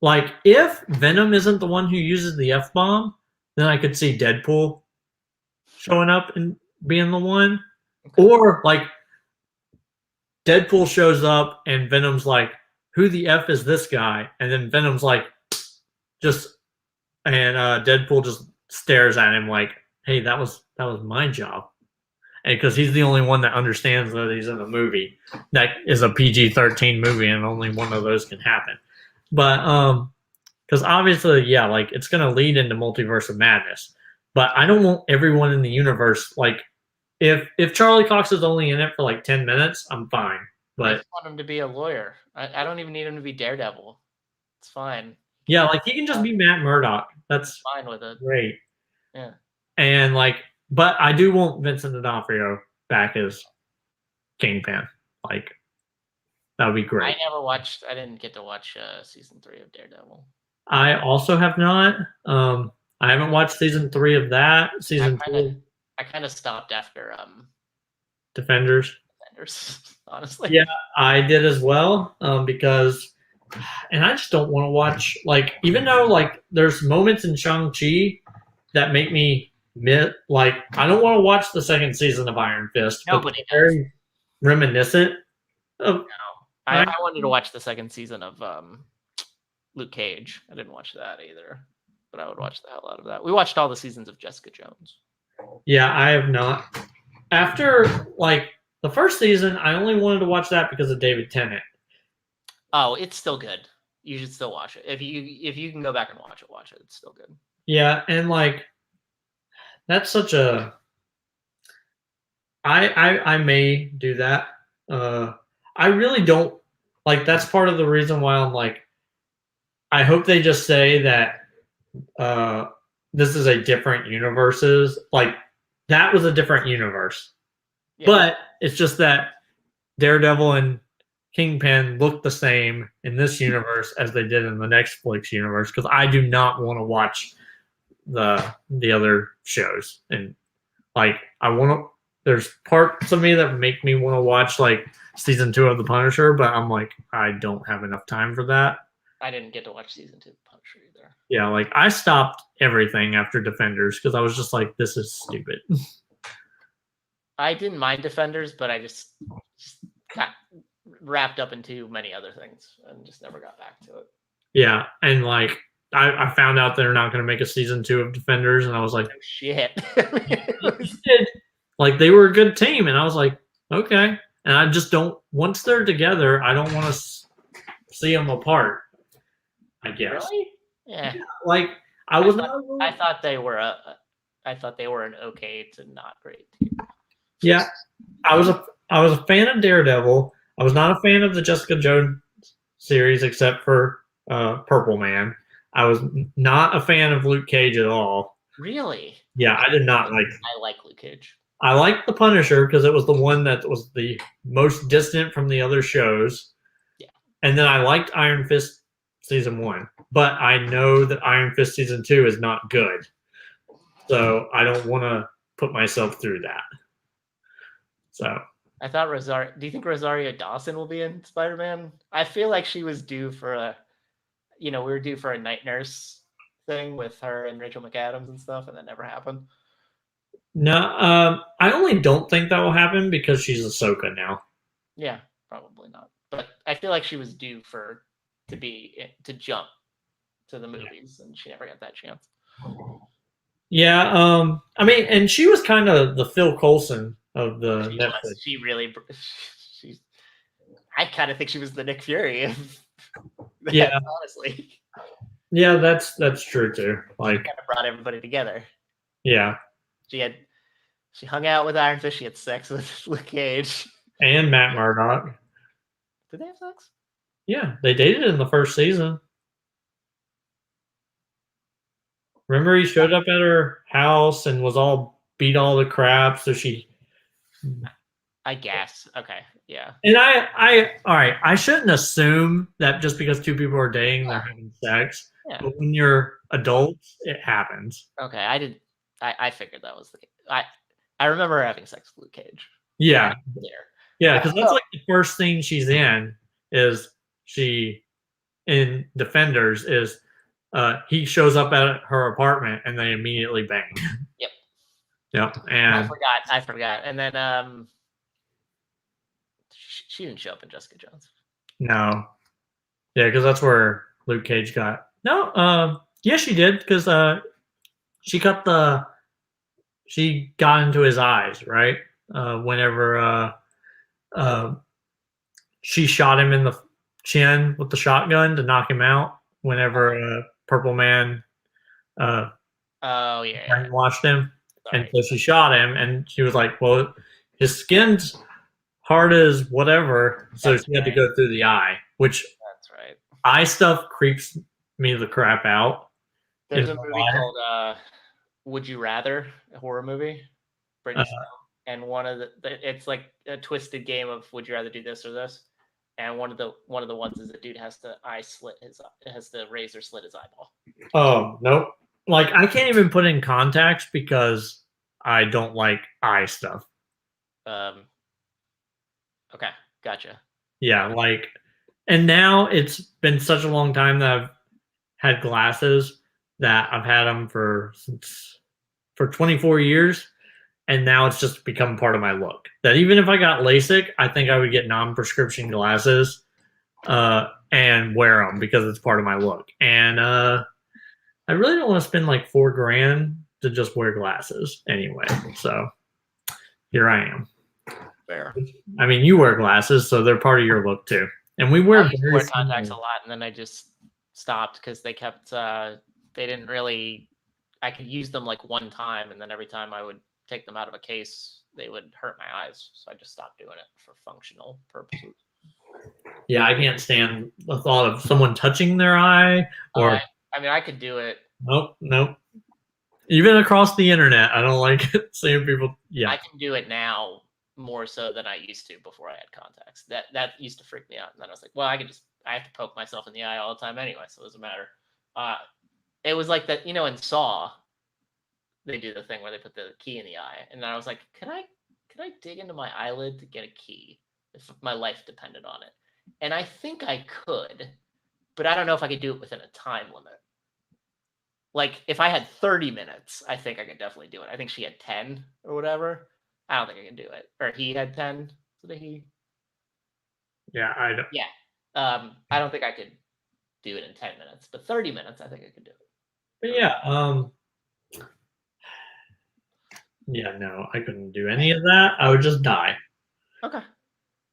like if Venom isn't the one who uses the F-bomb, then I could see Deadpool showing up and being the one, or like Deadpool shows up and Venom's like, "Who the F is this guy?" And then Venom's like, just, and Deadpool just stares at him like, "Hey, that was my job," and because he's the only one that understands that he's in a movie that is a PG-13 movie, and only one of those can happen. But because obviously, yeah, like it's gonna lead into Multiverse of Madness. But I don't want everyone in the universe like. If Charlie Cox is only in it for like 10 minutes, I'm fine. But I just want him to be a lawyer. I don't even need him to be Daredevil. It's fine. Yeah, like he can just be Matt Murdock. That's fine with it. Great. Yeah. And like, but I do want Vincent D'Onofrio back as Kingpin. Like, that would be great. I didn't get to watch season 3 of Daredevil. I also have not. I haven't watched season 3 of that. Season 2. I kind of stopped after Defenders. Honestly. Yeah, I did as well. Because, and I just don't want to watch, like, even though like there's moments in Shang-Chi that make me like, I don't want to watch the second season of Iron Fist. Nobody but very reminiscent of. No. I wanted to watch the second season of Luke Cage. I didn't watch that either, but I would watch the hell out of that. We watched all the seasons of Jessica Jones. Yeah, I have not. After like the first season, I only wanted to watch that because of David Tennant. Oh, it's still good. You should still watch it. If you can go back and watch it. It's still good. Yeah, and like that's such a. I may do that. I really don't like. That's part of the reason why I'm like. I hope they just say that this is a different universes. Like that was a different universe, yeah. But it's just that Daredevil and Kingpin look the same in this universe as they did in the Netflix universe. Because I do not want to watch the other shows, and like I want to. There's parts of me that make me want to watch like season 2 of The Punisher, but I'm like I don't have enough time for that. I didn't get to watch season 2 of The Punisher either. Yeah, like I stopped everything after Defenders because I was just like, this is stupid. I didn't mind Defenders, but I just got wrapped up in too many other things and just never got back to it. Yeah, and like I found out they're not going to make a season 2 of Defenders, and I was like, oh, shit. Like they were a good team, and I was like, okay. And I just don't. Once they're together, I don't want to see them apart. I guess. Really? Yeah. Like I thought they were an okay to not great team. Yeah, I was a fan of Daredevil. I was not a fan of the Jessica Jones series except for Purple Man. I was not a fan of Luke Cage at all. Really? Yeah, I did not like. I like Luke Cage. I liked the Punisher because it was the one that was the most distant from the other shows. Yeah. And then I liked Iron Fist season 1, but I know that Iron Fist season 2 is not good. So I don't want to put myself through that. So I thought Rosario. Do you think Rosario Dawson will be in Spider-Man? I feel like she was due for a, we were due for a night nurse thing with her and Rachel McAdams and stuff, and that never happened. no, I only don't think that will happen because she's Ahsoka now. Yeah, probably not. But I feel like she was due to jump to the movies, and she never got that chance. Yeah, I mean, and she was kind of the Phil Coulson of the Netflix. She really, I kind of think she was the Nick Fury of that, yeah, honestly. Yeah, that's true too. Like, she kind of brought everybody together. Yeah. She hung out with Iron Fist. She had sex with Luke Cage and Matt Murdock. Did they have sex? Yeah, they dated in the first season. Remember, he showed up at her house and was all beat all the crap. So I guess. Okay. Yeah. And all right. I shouldn't assume that just because two people are dating, they're having sex. Yeah. But when you're adults, it happens. Okay. I figured that was the case. I remember her having sex with Luke Cage. Yeah. Yeah, because that's like the first thing she's in is she in Defenders is he shows up at her apartment and they immediately bang. Yep. Yep. And I forgot. And then she didn't show up in Jessica Jones. No. Yeah, because that's where Luke Cage got. No, yeah, she did, because she got into his eyes, right? Whenever she shot him in the chin with the shotgun to knock him out. Whenever Purple Man brainwashed him. Sorry. And so she shot him, and she was like, well, his skin's hard as whatever, so she had to go through the eye, which that's right. Eye stuff creeps me the crap out. There's a movie called Would You Rather, a horror movie, British film, and one of it's like a twisted game of would you rather do this or this, and one of the ones is the dude has the razor slit his eyeball. Oh nope! Like I can't even put in contacts because I don't like eye stuff. Okay, gotcha. Yeah, like, and now it's been such a long time that I've had glasses that I've had them for 24 years, and now it's just become part of my look. That even if I got LASIK, I think I would get non-prescription glasses and wear them because it's part of my look. And I really don't want to spend like $4,000 to just wear glasses anyway. So here I am. Fair. I mean, you wear glasses, so they're part of your look too. And we wear contacts a lot, and then I just stopped because they kept they didn't really. I could use them like one time, and then every time I would take them out of a case, they would hurt my eyes. So I just stopped doing it for functional purposes. Yeah, I can't stand the thought of someone touching their eye. Or I mean, I could do it. Nope. Even across the internet, I don't like seeing people. Yeah, I can do it now more so than I used to before I had contacts. That used to freak me out, and then I was like, well, I have to poke myself in the eye all the time anyway, so it doesn't matter. It was like that, in Saw, they do the thing where they put the key in the eye, and then I was like, could I dig into my eyelid to get a key if my life depended on it? And I think I could, but I don't know if I could do it within a time limit. Like if I had 30 minutes, I think I could definitely do it. I think she had 10 or whatever. I don't think I can do it. Or he had 10. So did he? Yeah, I don't. Yeah. I don't think I could do it in 10 minutes, but 30 minutes, I think I could do it. But yeah, yeah, no, I couldn't do any of that. I would just die. Okay.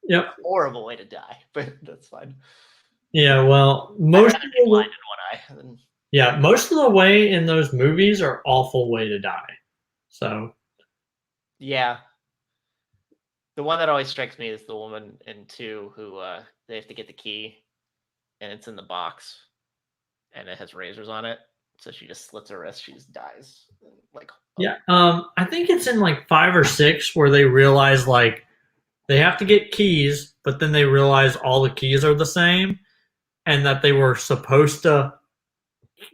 Yep. Horrible way to die, but that's fine. Yeah, well, most of the blind in one eye. Yeah, most of the way in those movies are awful way to die. So. Yeah. The one that always strikes me is the woman in 2 who they have to get the key, and it's in the box, and it has razors on it. So she just slits her wrist. She just dies. Like, Yeah. I think it's in like 5 or 6 where they realize like they have to get keys, but then they realize all the keys are the same, and that they were supposed to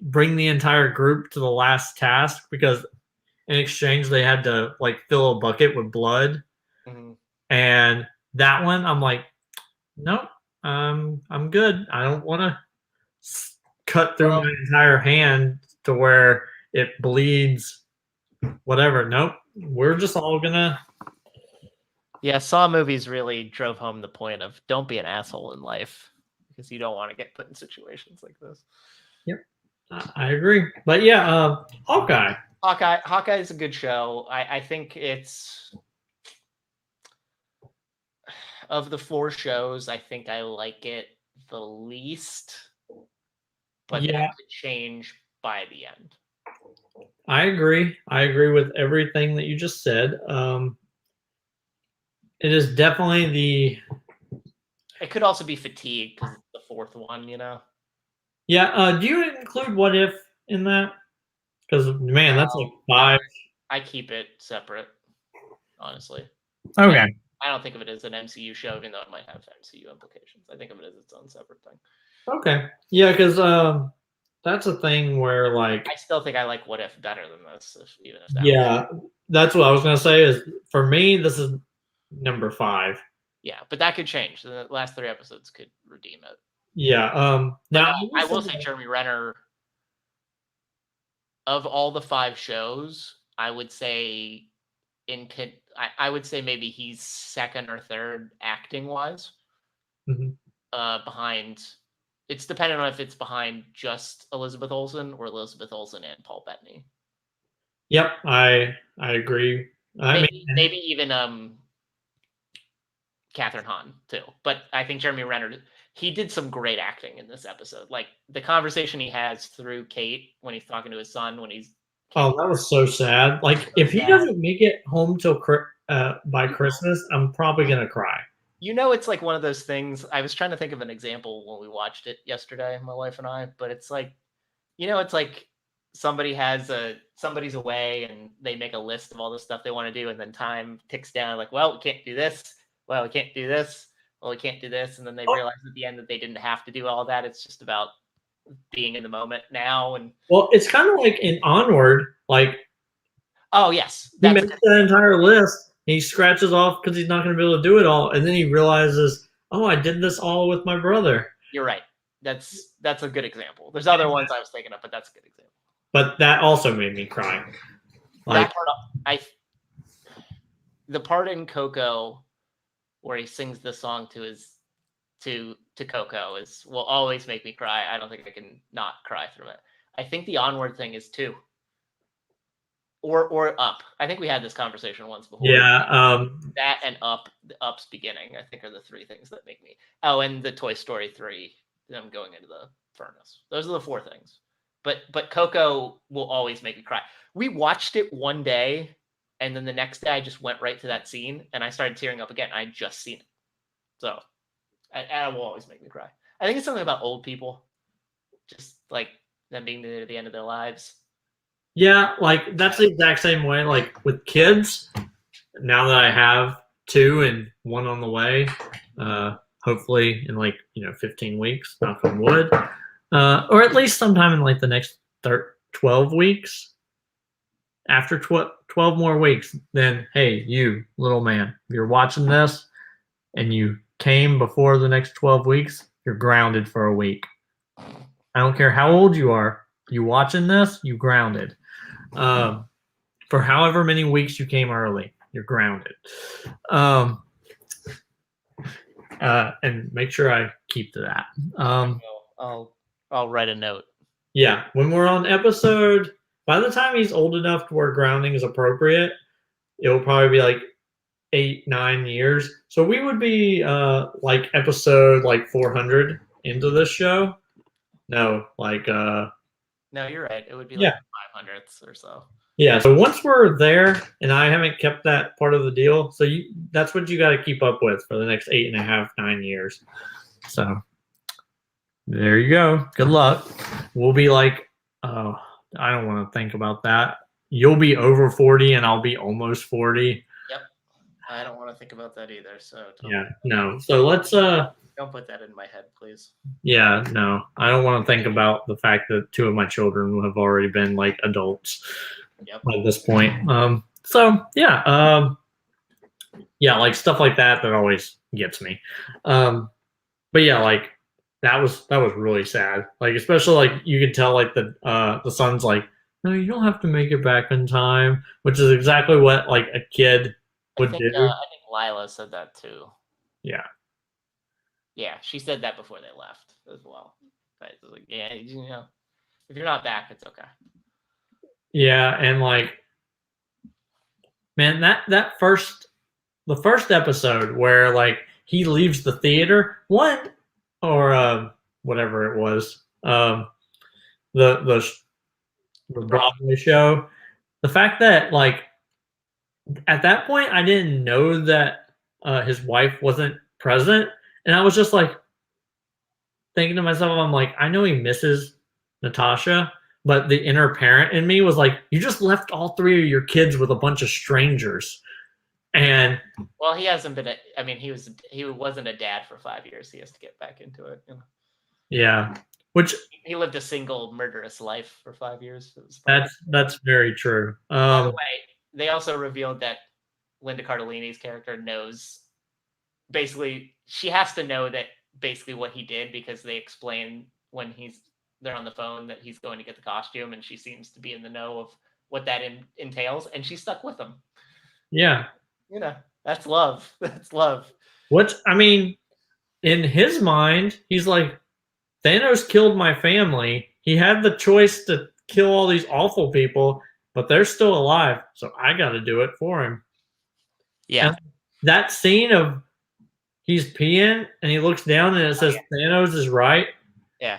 bring the entire group to the last task because in exchange they had to like fill a bucket with blood. mm-hmm. And that one, I'm like, nope, I'm good. I don't want to cut through my entire hand to where it bleeds. Whatever. Nope. We're just all gonna. Yeah, Saw movies really drove home the point of don't be an asshole in life because you don't want to get put in situations like this. Yep, I agree. But yeah, Hawkeye. Hawkeye is a good show. I think it's of the 4 shows, I think I like it the least. But that could change by the end. I agree. I agree with everything that you just said. It is definitely the. It could also be fatigue because it's the 4th one, you know. Yeah. Do you include What If in that? Because man, that's like 5. I keep it separate, honestly. Okay. I don't think of it as an MCU show, even though it might have MCU implications. I think of it as its own separate thing. Okay. Yeah, because that's a thing where like I still think I like What If better than this, even if that. Yeah, that's what I was gonna say. Is for me, this is number 5. Yeah, but that could change. The last 3 episodes could redeem it. Yeah. Now I will say Jeremy Renner. Of all the 5 shows, I would say I would say maybe he's 2nd or 3rd acting wise. Mm-hmm. Behind, it's dependent on if it's behind just Elizabeth Olsen or Elizabeth Olsen and Paul Bettany. Yep, I agree. Maybe even Catherine Hahn too. But I think Jeremy Renner, he did some great acting in this episode. Like the conversation he has through Kate when he's talking to his son when he's. Oh, that was so sad. Like if he doesn't make it home till by Christmas, I'm probably gonna cry. You know, it's like one of those things. I was trying to think of an example when we watched it yesterday, my wife and I. But it's like, you know, it's like somebody's away and they make a list of all the stuff they want to do, and then time ticks down. Like, well, we can't do this. Well, we can't do this. Well, we can't do this. And then they realize at the end that they didn't have to do all that. It's just about being in the moment now. And well, it's kind of like in Onward, like. Oh yes, he makes that entire list. He scratches off because he's not going to be able to do it all, and then he realizes, oh, I did this all with my brother. You're right. That's a good example. There's other ones I was thinking of, but that's a good example. But that also made me cry. Like, that part, the part in Coco where he sings the song to Coco will always make me cry. I don't think I can not cry through it. I think the Onward thing is too. Or Up. I think we had this conversation once before. Yeah. That and Up's beginning, I think, are the 3 things that make me. Oh, and the Toy Story 3, them going into the furnace. Those are the 4 things. But Coco will always make me cry. We watched it one day, and then the next day I just went right to that scene, and I started tearing up again. I had just seen it. So, it will always make me cry. I think it's something about old people. Just, like, them being near the end of their lives. Yeah, like that's the exact same way. Like with kids, now that I have 2 and 1 on the way, hopefully in 15 weeks, knock on wood, or at least sometime in like the next 12 weeks. After 12 more weeks, then hey, you little man, if you're watching this and you came before the next 12 weeks, you're grounded for a week. I don't care how old you are. You watching this, you grounded. For however many weeks you came early, you're grounded. And make sure I keep to that. I'll write a note. Yeah, when we're on episode, by the time he's old enough to where grounding is appropriate, it'll probably be like 8, 9 years. So we would be like episode 400 into this show. No, No, you're right. It would be like 500th or so. Yeah, so once we're there, and I haven't kept that part of the deal, so that's what you got to keep up with for the next 8.5, 9 years. So there you go. Good luck. We'll be like, oh, I don't want to think about that. You'll be over 40 and I'll be almost 40. Yep. I don't want to think about that either. So Yeah, no. So let's don't put that in my head, please. yeah, no. I don't want to think about the fact that 2 of my children have already been like adults at this point. So yeah, like stuff like that always gets me. But yeah, like that was really sad. Like especially like you could tell like the son's like, no, you don't have to make it back in time, which is exactly what like a kid would do. I think Lila said that too. Yeah. Yeah, she said that before they left as well. But it was like, yeah, you know, if you're not back, it's okay. Yeah, and like, man, the first episode where like he leaves the theater, or whatever it was, the Broadway show. The fact that like at that point I didn't know that his wife wasn't present, and I was just like thinking to myself, I'm like, I know he misses Natasha, but the inner parent in me was like, you just left all 3 of your kids with a bunch of strangers. And well, he hasn't been. He wasn't a dad for 5 years. He has to get back into it. You know? Yeah, which he lived a single murderous life for 5 years. That's very true. By the way, they also revealed that Linda Cardellini's character knows. Basically, she has to know that basically what he did, because they explain when they're on the phone that he's going to get the costume, and she seems to be in the know of what that entails, and she's stuck with him. Yeah. You know, that's love. That's love. What, I mean, in his mind, he's like, Thanos killed my family. He had the choice to kill all these awful people, but they're still alive, so I got to do it for him. Yeah. And that scene of he's peeing and he looks down and it says Thanos is right. Yeah.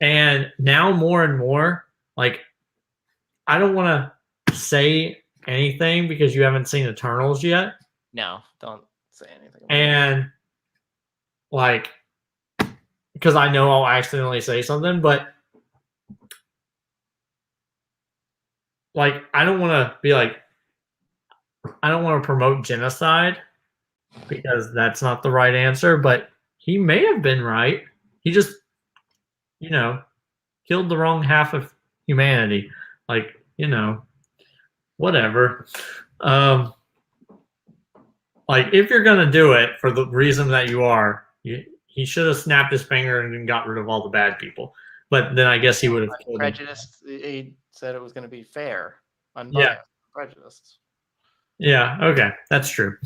And now more and more, like, I don't want to say anything because you haven't seen Eternals yet. No, don't say anything. And like, because I know I'll accidentally say something, but like, I don't want to be like, I don't want to promote genocide because that's not the right answer, but he may have been right. He just, you know, killed the wrong half of humanity. Like, you know, whatever. Like, if you're going to do it for the reason that you are, he should have snapped his finger and got rid of all the bad people. But then I guess he would have killed prejudiced. He said it was going to be fair, unbiased, prejudiced. Yeah, okay, that's true.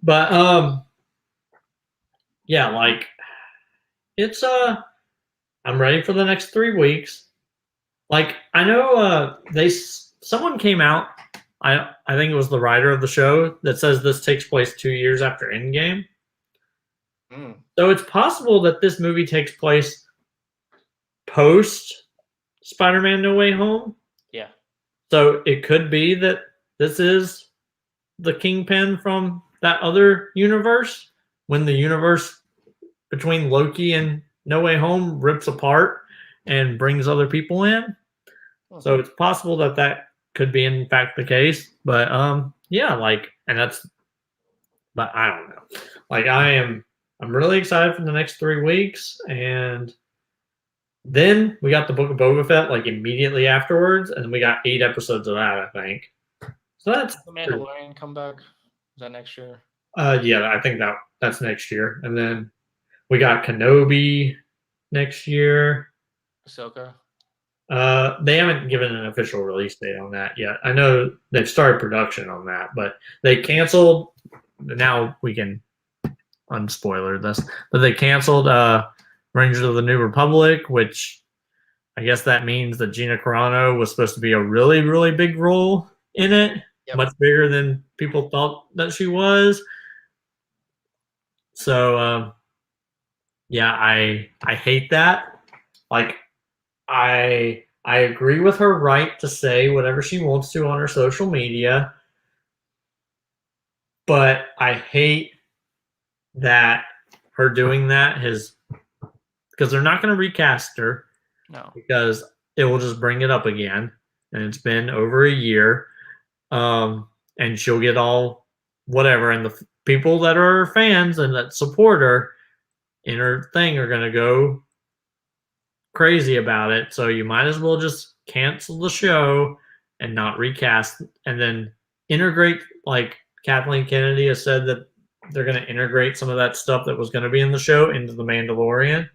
But yeah, like it's I'm ready for the next 3 weeks. Like I know someone came out, I think it was the writer of the show, that says this takes place 2 years after Endgame. So it's possible that this movie takes place post Spider-Man No Way Home. Yeah. So it could be that this is the Kingpin from that other universe, when the universe between Loki and No Way Home rips apart and brings other people in. So it's possible that that could be in fact the case. But yeah, like, and that's, but I don't know. Like I'm really excited for the next 3 weeks, and then we got the Book of Boba Fett like immediately afterwards, and then we got 8 episodes of that, I think. So that's the Mandalorian come back. Is that next year? Yeah, I think that's next year, and then we got Kenobi next year. Ahsoka. They haven't given an official release date on that yet. I know they've started production on that, but they canceled. Now we can unspoiler this, but they canceled Rangers of the New Republic, which I guess that means that Gina Carano was supposed to be a really, really big role in it. Yep. Much bigger than people thought that she was. So yeah, I hate that. Like I I agree with her right to say whatever she wants to on her social media, but I hate that her doing that because they're not going to recast her. No. Because it will just bring it up again, and it's been over a year, and she'll get all whatever, and the people that are her fans and that support her in her thing are going to go crazy about it. So you might as well just cancel the show and not recast, and then integrate. Like Kathleen Kennedy has said that they're going to integrate some of that stuff that was going to be in the show into the Mandalorian,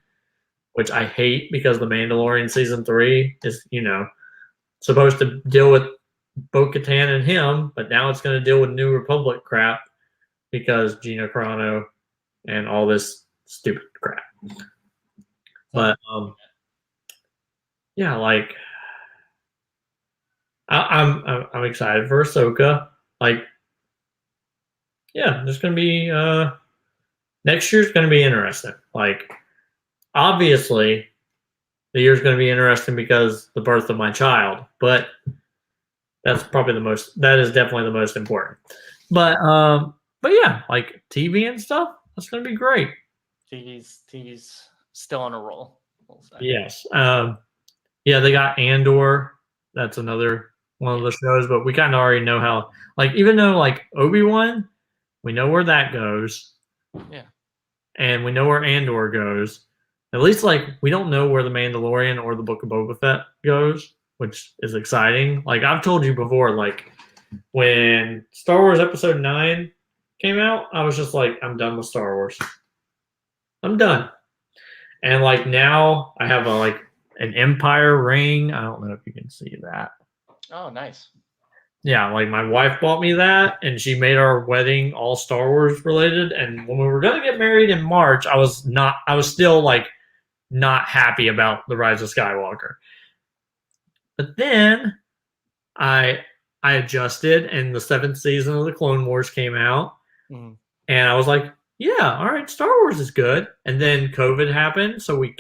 which I hate because the Mandalorian season 3 is, supposed to deal with Bo-Katan and him, but now it's going to deal with New Republic crap because Gina Carano and all this stupid crap. But yeah, like I'm excited for Ahsoka. Like, yeah, there's going to be next year's going to be interesting. Like, obviously, the year's going to be interesting because the birth of my child, but that is definitely the most important. But yeah, like TV and stuff, that's going to be great. TV's still on a roll. We'll say. Yes. Yeah, they got Andor. That's another one of the shows, but we kind of already know how, like, even though like Obi-Wan, we know where that goes. Yeah. And we know where Andor goes. At least, like, we don't know where the Mandalorian or the Book of Boba Fett goes, which is exciting. Like, I've told you before, like, when Star Wars Episode 9 came out, I was just like, I'm done with Star Wars. I'm done. And, like, now I have an Empire ring. I don't know if you can see that. Oh, nice. Yeah, like, my wife bought me that, and she made our wedding all Star Wars related. And when we were going to get married in March, I was still, like, not happy about The Rise of Skywalker. But then I adjusted, and the 7th season of the Clone Wars came out. Mm. And I was like, yeah, all right, Star Wars is good. And then COVID happened, so we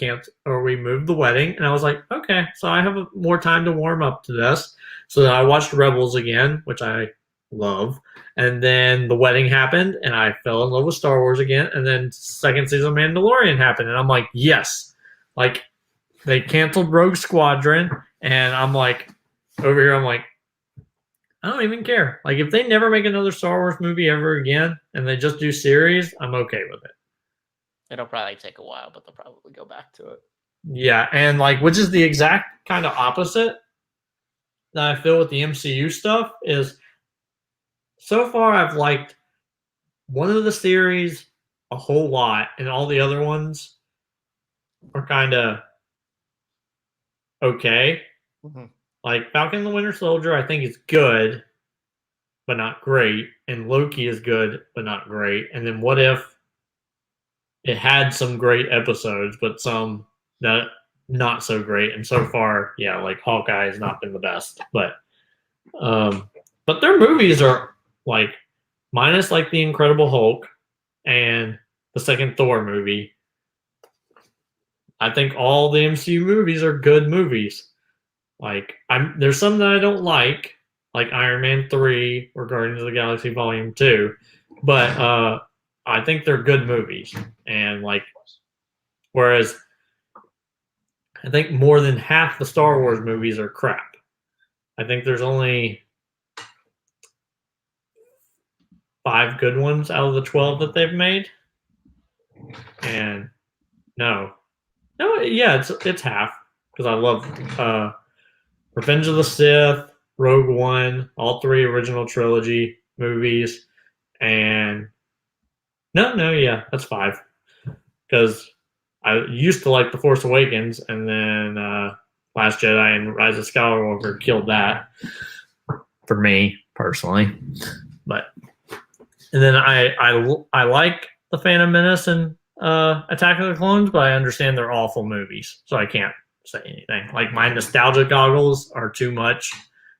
moved the wedding. And I was like, okay, so I have more time to warm up to this. So then I watched Rebels again, which I love. And then the wedding happened, and I fell in love with Star Wars again. And then 2nd season of Mandalorian happened, and I'm like, yes. Like, they canceled Rogue Squadron, and I'm like, over here, I'm like, I don't even care. Like, if they never make another Star Wars movie ever again, and they just do series, I'm okay with it. It'll probably take a while, but they'll probably go back to it. Yeah, and like, which is the exact kind of opposite that I feel with the MCU stuff is, so far I've liked one of the series a whole lot, and all the other ones are kind of okay. Mm-hmm. Like Falcon and the Winter Soldier, I think is good, but not great. And Loki is good, but not great. And then What If? It had some great episodes, but some that not so great. And so far, yeah, like Hawkeye has not been the best. But their movies are like, minus like the Incredible Hulk and the second Thor movie, I think all the MCU movies are good movies. Like, there's some that I don't like Iron Man 3 or Guardians of the Galaxy Volume 2, but I think they're good movies. And like, whereas I think more than half the Star Wars movies are crap. I think there's only 5 good ones out of the 12 that they've made. And no, yeah, it's half, because I love Revenge of the Sith, Rogue One, all 3 original trilogy movies, and yeah, that's 5. Because I used to like The Force Awakens, and then Last Jedi and Rise of Skywalker killed that for me personally. But and then I like The Phantom Menace and Attack of the Clones, but I understand they're awful movies, so I can't say anything. Like, my nostalgia goggles are too much.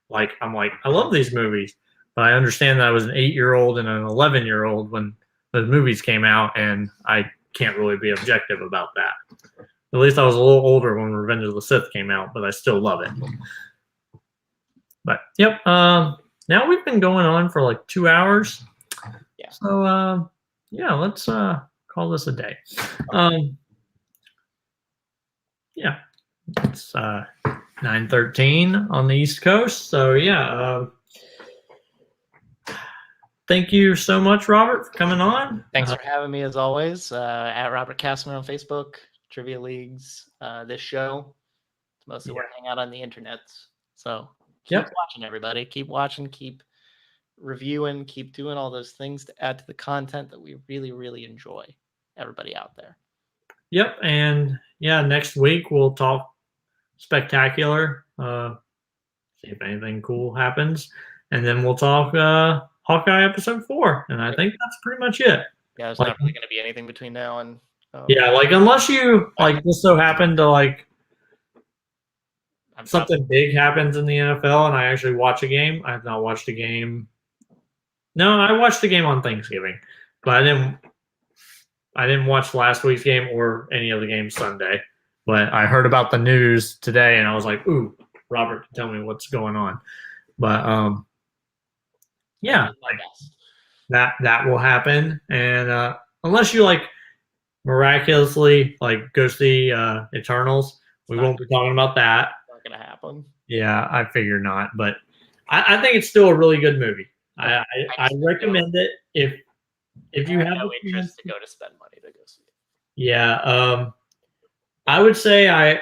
Like, I'm like, I love these movies, but I understand that I was an 8-year-old and an 11-year-old when those movies came out, and I can't really be objective about that. At least I was a little older when Revenge of the Sith came out, but I still love it. But yep, now we've been going on for like 2 hours. Yeah. So yeah, let's call this a day. Yeah, it's 9:13 on the East Coast. So yeah, thank you so much, Robert, for coming on. Thanks for having me as always. At Robert Kastner on Facebook, Trivia Leagues, this show. It's mostly where I hang out on the internet. So keep watching, everybody. Keep watching, keep reviewing, keep doing all those things to add to the content that we really, really enjoy. Everybody out there. Yep, and yeah, next week we'll talk Spectacular. See if anything cool happens, and then we'll talk Hawkeye episode 4, and I think that's pretty much it. Yeah, there's not really going to be anything between now and. Yeah, like unless you like just so happen to like something big happens in the NFL, and I actually watch a game. I have not watched a game. No, I watched a game on Thanksgiving, but I didn't watch last week's game or any of the games Sunday. But I heard about the news today, and I was like, "Ooh, Robert, tell me what's going on." But yeah, like that will happen, and unless you like miraculously like go see Eternals, we won't be talking about that. Not gonna happen. Yeah, I figure not, but I think it's still a really good movie. I recommend it if you have no interest to go to spend money to go see it. Yeah, I would say I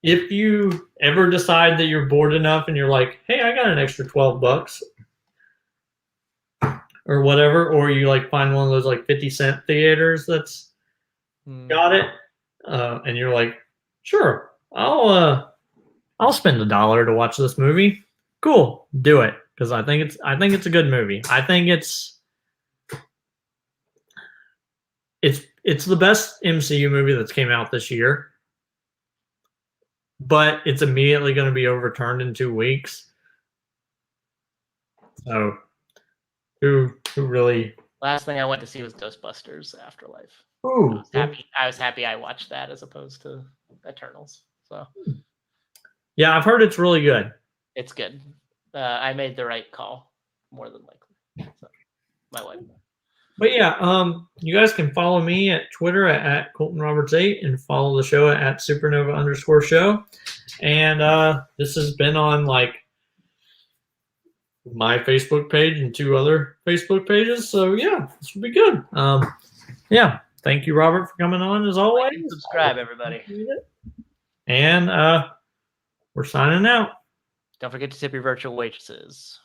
if you ever decide that you're bored enough and you're like, hey, I got an extra $12 or whatever, or you like find one of those like 50-cent theaters that's got it, and you're like, sure, I'll spend $1 to watch this movie. Cool, do it, because I think it's a good movie. I think it's the best MCU movie that's came out this year, but it's immediately going to be overturned in 2 weeks. So, who really? Last thing I went to see was Ghostbusters Afterlife. Ooh, I was happy I watched that as opposed to Eternals. So, yeah, I've heard it's really good. It's good. I made the right call, more than likely. So, my wife. But yeah, you guys can follow me at Twitter at ColtonRoberts8 and follow the show at @supernova_show. And this has been on like my Facebook page and 2 other Facebook pages. So yeah, this will be good. Yeah, thank you, Robert, for coming on as always. Like and subscribe, everybody. And we're signing out. Don't forget to tip your virtual waitresses.